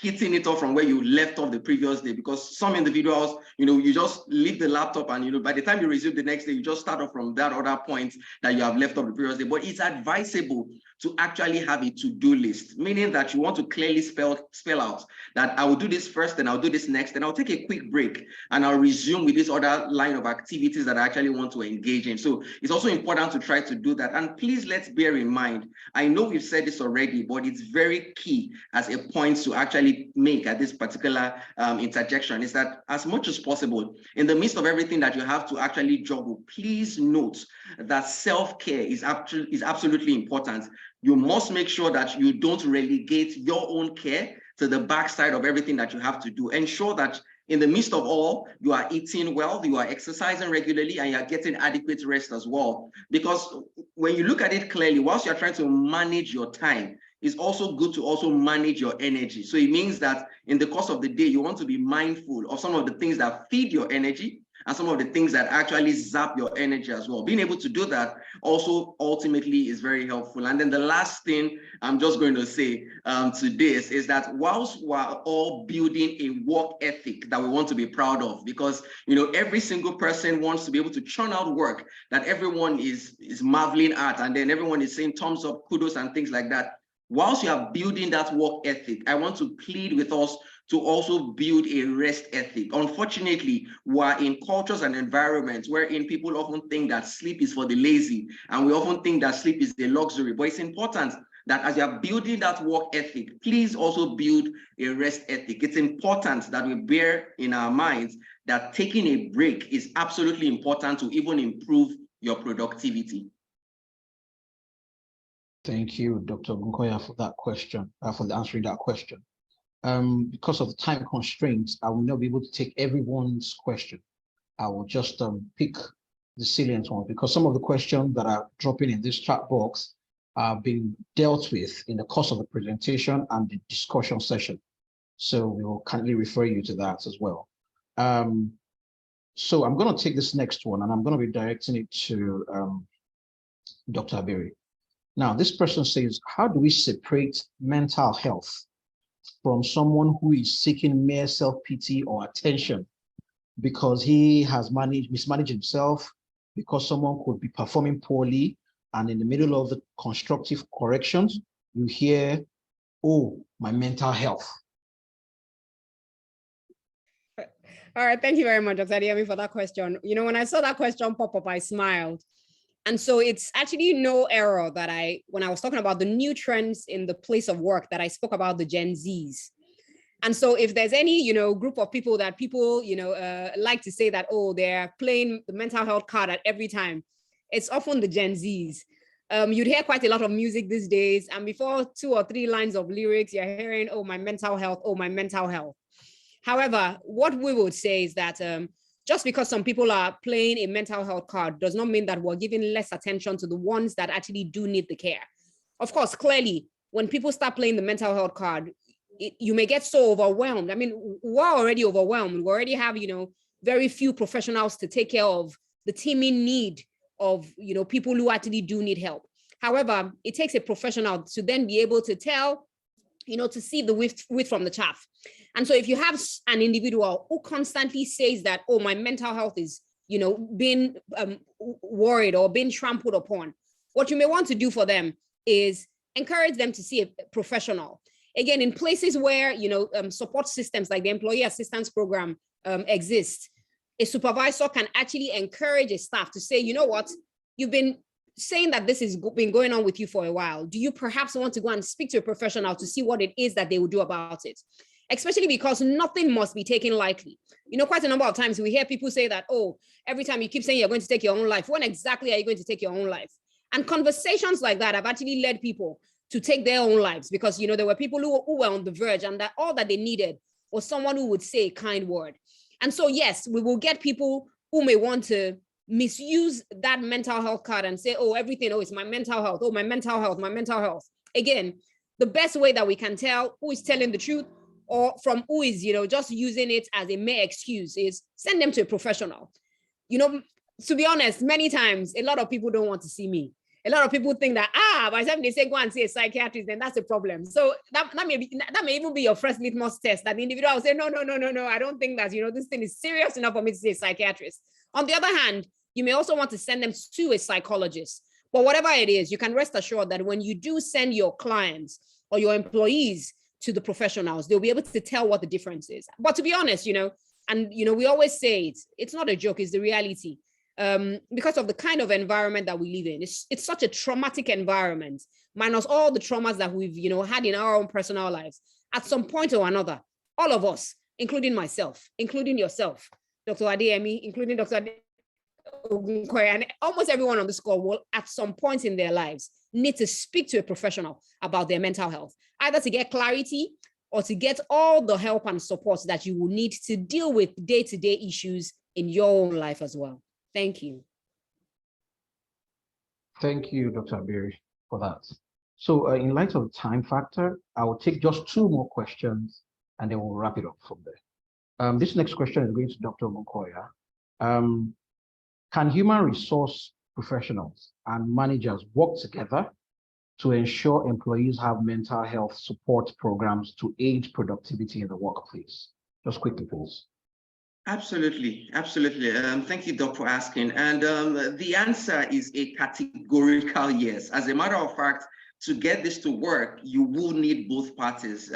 Speaker 5: hitting it off from where you left off the previous day, because some individuals, you just leave the laptop and, by the time you resume the next day, you just start off from that other point that you have left off the previous day. But it's advisable to actually have a to-do list, meaning that you want to clearly spell out that I will do this first, then I'll do this next, then I'll take a quick break, and I'll resume with this other line of activities that I actually want to engage in. So it's also important to try to do that. And please, let's bear in mind, I know we've said this already, but it's very key as a point to actually make at this particular interjection, is that as much as possible, in the midst of everything that you have to actually juggle, please note that self-care is absolutely important. You must make sure that you don't relegate your own care to the backside of everything that you have to do. Ensure that in the midst of all, you are eating well, you are exercising regularly, and you are getting adequate rest as well. Because when you look at it clearly, whilst you're trying to manage your time, it's also good to also manage your energy. So it means that in the course of the day, you want to be mindful of some of the things that feed your energy and some of the things that actually zap your energy as well. Being able to do that also ultimately is very helpful. And then the last thing I'm just going to say to this is that whilst we're all building a work ethic that we want to be proud of, because every single person wants to be able to churn out work that everyone is marveling at, and then everyone is saying thumbs up, kudos, and things like that. whilst you are building that work ethic, I want to plead with us to also build a rest ethic. Unfortunately, we are in cultures and environments wherein people often think that sleep is for the lazy, and we often think that sleep is a luxury, but it's important that as you are building that work ethic, please also build a rest ethic. It's important that we bear in our minds that taking a break is absolutely important to even improve your productivity.
Speaker 3: Thank you, Dr. Ogunkoya, for that question, for answering that question. Because of the time constraints, I will not be able to take everyone's question. I will just pick the salient ones, because some of the questions that are dropping in this chat box are being dealt with in the course of the presentation and the discussion session. So we will kindly refer you to that as well. So I'm going to take this next one, and I'm going to be directing it to Dr. Abiri. Now, this person says, how do we separate mental health from someone who is seeking mere self-pity or attention because he has mismanaged himself, because someone could be performing poorly, and in the middle of the constructive corrections, you hear, oh, my mental health.
Speaker 4: All right, thank you very much, Dr. Adeyemi, for that question. You know, when I saw that question pop up, I smiled. And so it's actually no error that when I was talking about the new trends in the place of work, that I spoke about the Gen Zs. And so if there's any, group of people that people, like to say that, oh, they're playing the mental health card at every time, it's often the Gen Zs. You'd hear quite a lot of music these days. And before 2 or 3 lines of lyrics, you're hearing, oh, my mental health, oh, my mental health. However, what we would say is that just because some people are playing a mental health card does not mean that we're giving less attention to the ones that actually do need the care. Of course, clearly, when people start playing the mental health card, you may get so overwhelmed. I mean, we're already overwhelmed. We already have, very few professionals to take care of the teeming need of, people who actually do need help. However, it takes a professional to then be able to tell, to see the wheat from the chaff. And so if you have an individual who constantly says that, oh, my mental health is, being worried or being trampled upon, what you may want to do for them is encourage them to see a professional. Again, in places where, support systems like the Employee Assistance Program exist, a supervisor can actually encourage a staff to say, you know what, you've been saying that this has been going on with you for a while. Do you perhaps want to go and speak to a professional to see what it is that they will do about it? Especially because nothing must be taken lightly. Quite a number of times we hear people say that, oh, every time you keep saying you're going to take your own life, when exactly are you going to take your own life? And conversations like that have actually led people to take their own lives, because, there were people who were on the verge, and that all that they needed was someone who would say a kind word. And so, yes, we will get people who may want to misuse that mental health card and say, oh, everything, oh, it's my mental health, oh, my mental health, my mental health. Again, the best way that we can tell who is telling the truth or from who is, just using it as a mere excuse is send them to a professional. To be honest, many times, a lot of people don't want to see me. A lot of people think that, by the time they say go and see a psychiatrist, then that's a problem. So that may even be your first litmus test, that the individual will say, no, I don't think that, this thing is serious enough for me to see a psychiatrist. On the other hand, you may also want to send them to a psychologist. But whatever it is, you can rest assured that when you do send your clients or your employees to the professionals, they'll be able to tell what the difference is. But to be honest, we always say it's not a joke, it's the reality. Because of the kind of environment that we live in. It's such a traumatic environment, minus all the traumas that we've, had in our own personal lives. At some point or another, all of us, including myself, including yourself, Dr. Adeyemi, including Dr. Ogunkoya, and almost everyone on this call will, at some point in their lives, need to speak to a professional about their mental health, either to get clarity or to get all the help and support that you will need to deal with day-to-day issues in your own life as well. Thank you.
Speaker 3: Thank you, Dr. Abiri, for that. So in light of the time factor, I will take just 2 more questions and then we'll wrap it up from there. This next question is going to Dr. Ogunkoya. Can human resource professionals and managers work together to ensure employees have mental health support programs to aid productivity in the workplace? Just quickly, please.
Speaker 5: Absolutely. Thank you, Doc, for asking. And the answer is a categorical yes. As a matter of fact, to get this to work, you will need both parties.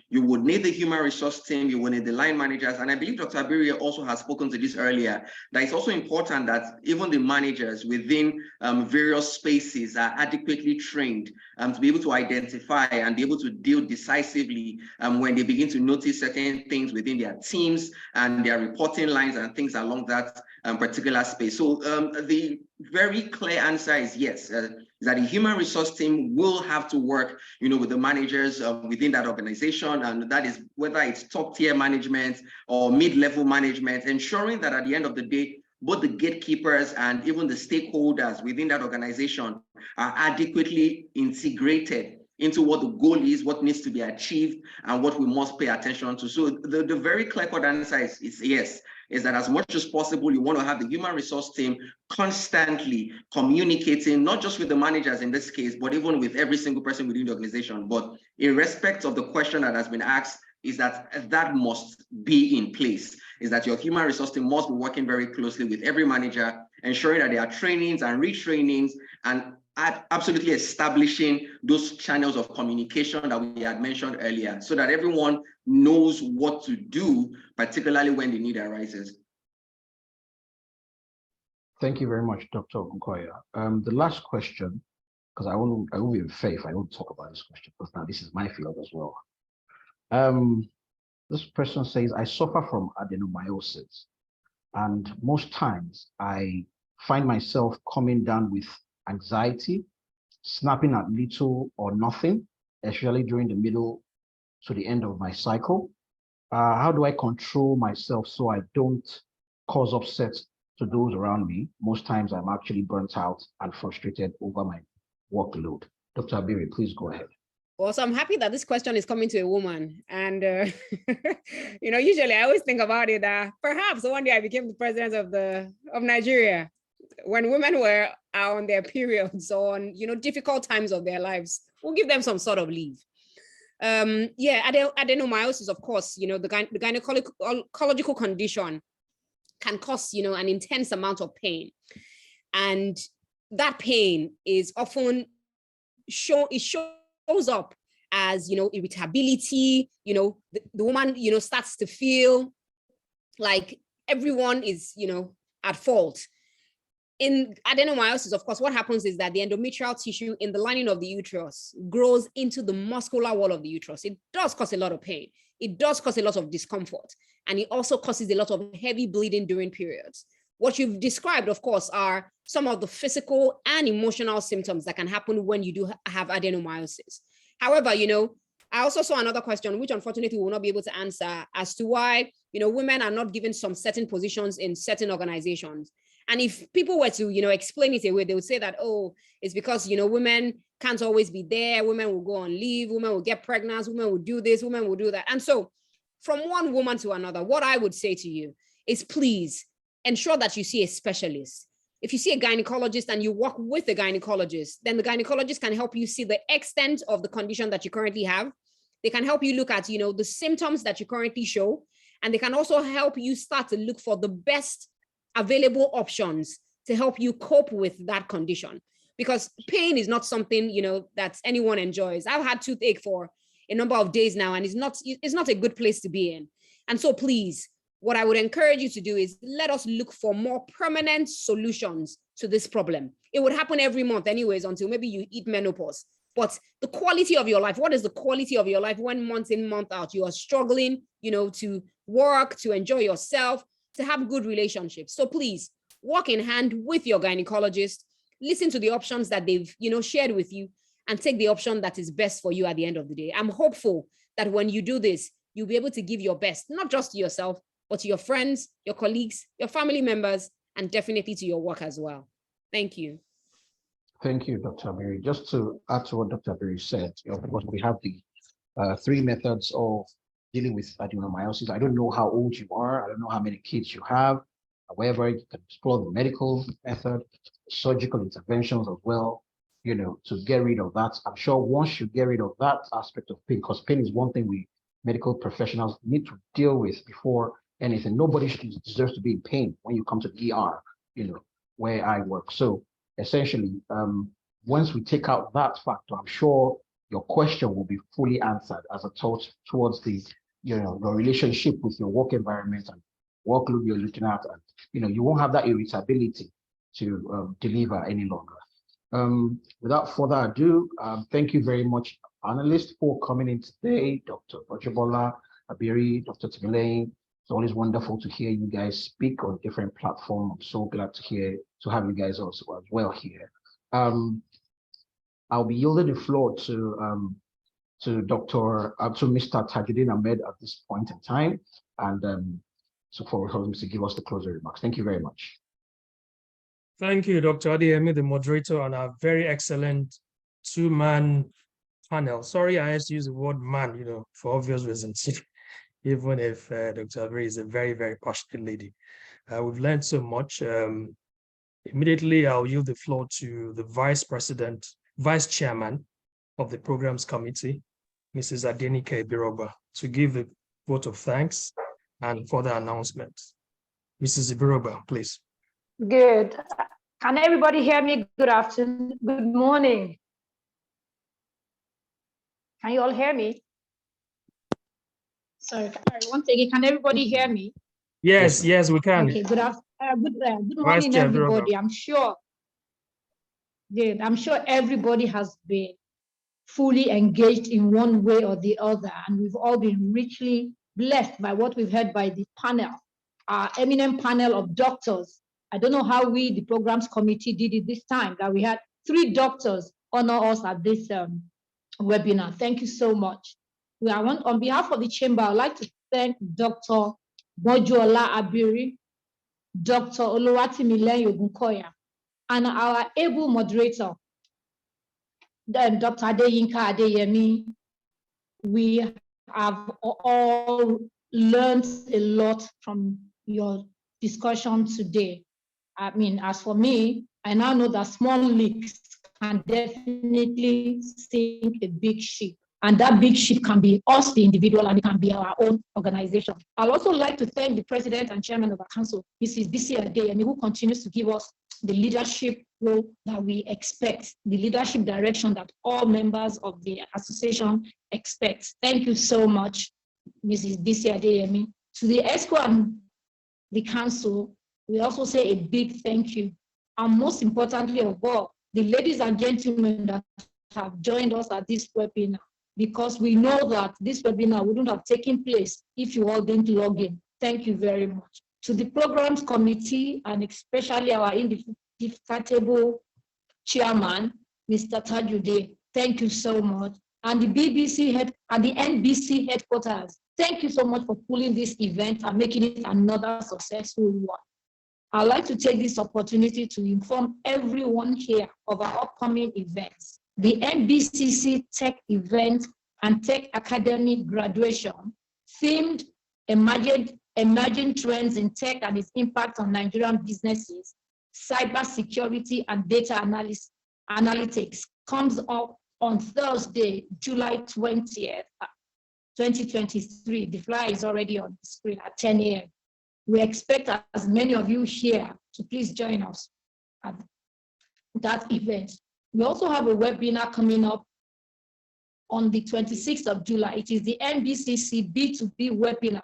Speaker 5: You would need the human resource team, you will need the line managers. And I believe Dr. Abiri also has spoken to this earlier, that it's also important that even the managers within various spaces are adequately trained to be able to identify and be able to deal decisively when they begin to notice certain things within their teams and their reporting lines and things along that particular space. So the very clear answer is yes, that the human resource team will have to work, with the managers within that organization, and that is whether it's top tier management or mid-level management, ensuring that at the end of the day, both the gatekeepers and even the stakeholders within that organization are adequately integrated into what the goal is, what needs to be achieved, and what we must pay attention to. So the very clear-cut answer is yes, is that as much as possible, you want to have the human resource team constantly communicating, not just with the managers in this case, but even with every single person within the organization. But in respect of the question that has been asked, is that must be in place, is that your human resource team must be working very closely with every manager, ensuring that there are trainings and retrainings, and absolutely establishing those channels of communication that we had mentioned earlier, so that everyone knows what to do, particularly when the need arises.
Speaker 3: Thank you very much, Dr. Nkoya. The last question, because I will be fair if I don't talk about this question, because now this is my field as well. This person says, I suffer from adenomyosis, and most times I find myself coming down with anxiety, snapping at little or nothing, especially during the middle to the end of my cycle. How do I control myself so I don't cause upset to those around me? Most times I'm actually burnt out and frustrated over my workload. Dr. Abiri, please go ahead.
Speaker 4: Well, so I'm happy that this question is coming to a woman. And, usually I always think about it that perhaps one day I became the president of Nigeria, when women were on their periods or on, difficult times of their lives, we'll give them some sort of leave. Adenomyosis, of course, the gynecological condition can cause, an intense amount of pain. And that pain is often shows up as, irritability, the woman, starts to feel like everyone is, at fault. In adenomyosis, of course, what happens is that the endometrial tissue in the lining of the uterus grows into the muscular wall of the uterus. It does cause a lot of pain. It does cause a lot of discomfort. And it also causes a lot of heavy bleeding during periods. What you've described, of course, are some of the physical and emotional symptoms that can happen when you do have adenomyosis. However, I also saw another question, which unfortunately we will not be able to answer, as to why, women are not given some certain positions in certain organizations. And if people were to, explain it away, they would say that, oh, it's because, women can't always be there. Women will go on leave. Women will get pregnant. Women will do this. Women will do that. And so from one woman to another, what I would say to you is, please ensure that you see a specialist. If you see a gynecologist and you work with the gynecologist, then the gynecologist can help you see the extent of the condition that you currently have. They can help you look at, the symptoms that you currently show. And they can also help you start to look for the best available options to help you cope with that condition, because pain is not something that anyone enjoys. I've had toothache for a number of days now, and it's not a good place to be in. And so please, what I would encourage you to do is let us look for more permanent solutions to this problem. It would happen every month anyways, until maybe you hit menopause. But the quality of your life, what is the quality of your life when month in, month out, you are struggling, to work, to enjoy yourself, to have good relationships? So please walk in hand with your gynecologist, listen to the options that they've, shared with you, and take the option that is best for you at the end of the day. I'm hopeful that when you do this, you'll be able to give your best, not just to yourself, but to your friends, your colleagues, your family members, and definitely to your work as well. Thank you.
Speaker 3: Thank you, Dr. Abiri. Just to add to what Dr. Abiri said, because we have the 3 methods of dealing with adenomyosis. I don't know how old you are. I don't know how many kids you have. However, you can explore the medical method, surgical interventions as well, to get rid of that. I'm sure once you get rid of that aspect of pain, because pain is one thing we medical professionals need to deal with before anything. Nobody deserves to be in pain when you come to the ER, where I work. So essentially, once we take out that factor, I'm sure your question will be fully answered as a thought towards the, your relationship with your work environment and workload you're looking at, and you won't have that irritability to deliver any longer. Without further ado, thank you very much, analysts, for coming in today. Dr. Ojibola, Abiri, Dr. Timileyin. It's always wonderful to hear you guys speak on different platforms. I'm so glad to have you guys also as well here. I'll be yielding the floor to Mr. Tajuddin Ahmed at this point in time, and so for him to give us the closing remarks. Thank you very much.
Speaker 1: Thank you, Dr. Adeyemi, the moderator, and our very excellent two-man panel. Sorry, I had to use the word man, for obvious reasons, even if Dr. Abiri is a very, very passionate lady. We've learned so much. Immediately, I'll yield the floor to the Vice Chairman of the Programs Committee, Mrs. Adenike Ibiroba, to give the vote of thanks and further announcements. Mrs. Ibiroba, please.
Speaker 6: Good. Can everybody hear me? Good afternoon. Good morning. Can you all hear me? Sorry, once again, can everybody hear me?
Speaker 1: Yes, we can.
Speaker 6: Okay, good morning, everybody. I'm sure everybody has been fully engaged in one way or the other, and we've all been richly blessed by what we've heard by the panel, our eminent panel of doctors. I don't know how we, the Programs Committee, did it this time, that we had 3 doctors honor us at this webinar. Thank you so much. On behalf of the chamber, I'd like to thank Dr. Bojuola Abiri, Dr. Oluwatimileyin Ogunkoya, and our able moderator, Dr. Adeyinka Adeyemi. We have all learned a lot from your discussion today. I mean, as for me, I now know that small leaks can definitely sink a big ship. And that big ship can be us, the individual, and it can be our own organization. I'd also like to thank the President and Chairman of our Council, Mrs. Bisi Adeyemi, who continues to give us the leadership role that we expect, the leadership direction that all members of the association expect. Thank you so much, Mrs. Bisi Adeyemi. To the ESCO and the Council, we also say a big thank you. And most importantly of all, the ladies and gentlemen that have joined us at this webinar, because we know that this webinar wouldn't have taken place if you all didn't log in. Thank you very much. To the Programs Committee, and especially our indefatigable chairman, Mr. Tajuddin, thank you so much. And the NBC headquarters, thank you so much for pulling this event and making it another successful one. I'd like to take this opportunity to inform everyone here of our upcoming events. The NBCC Tech Event and Tech Academy Graduation, themed Emerging Trends in Tech and its Impact on Nigerian Businesses, Cybersecurity and Data Analytics, comes up on Thursday, July 20th, 2023. The flyer is already on the screen at 10 a.m. We expect as many of you here to please join us at that event. We also have a webinar coming up on the 26th of July. It is the NBCC B2B webinar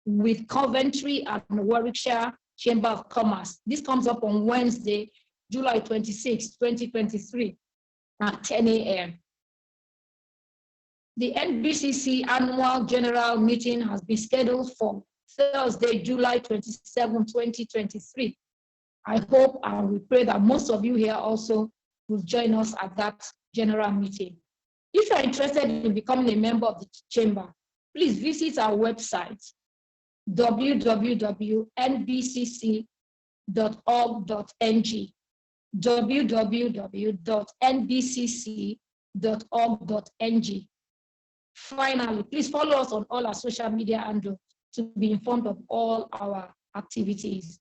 Speaker 6: with Coventry and Warwickshire Chamber of Commerce. This comes up on Wednesday, July 26, 2023 at 10 a.m. The NBCC annual general meeting has been scheduled for Thursday, July 27, 2023. I hope and we pray that most of you here also will join us at that general meeting. If you are interested in becoming a member of the chamber, please visit our website, www.nbcc.org.ng, www.nbcc.org.ng. Finally, please follow us on all our social media handles to be informed of all our activities.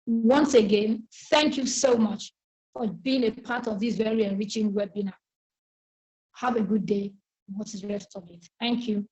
Speaker 6: Once again, thank you so much for being a part of this very enriching webinar. Have a good day. What's the rest of it? Thank you.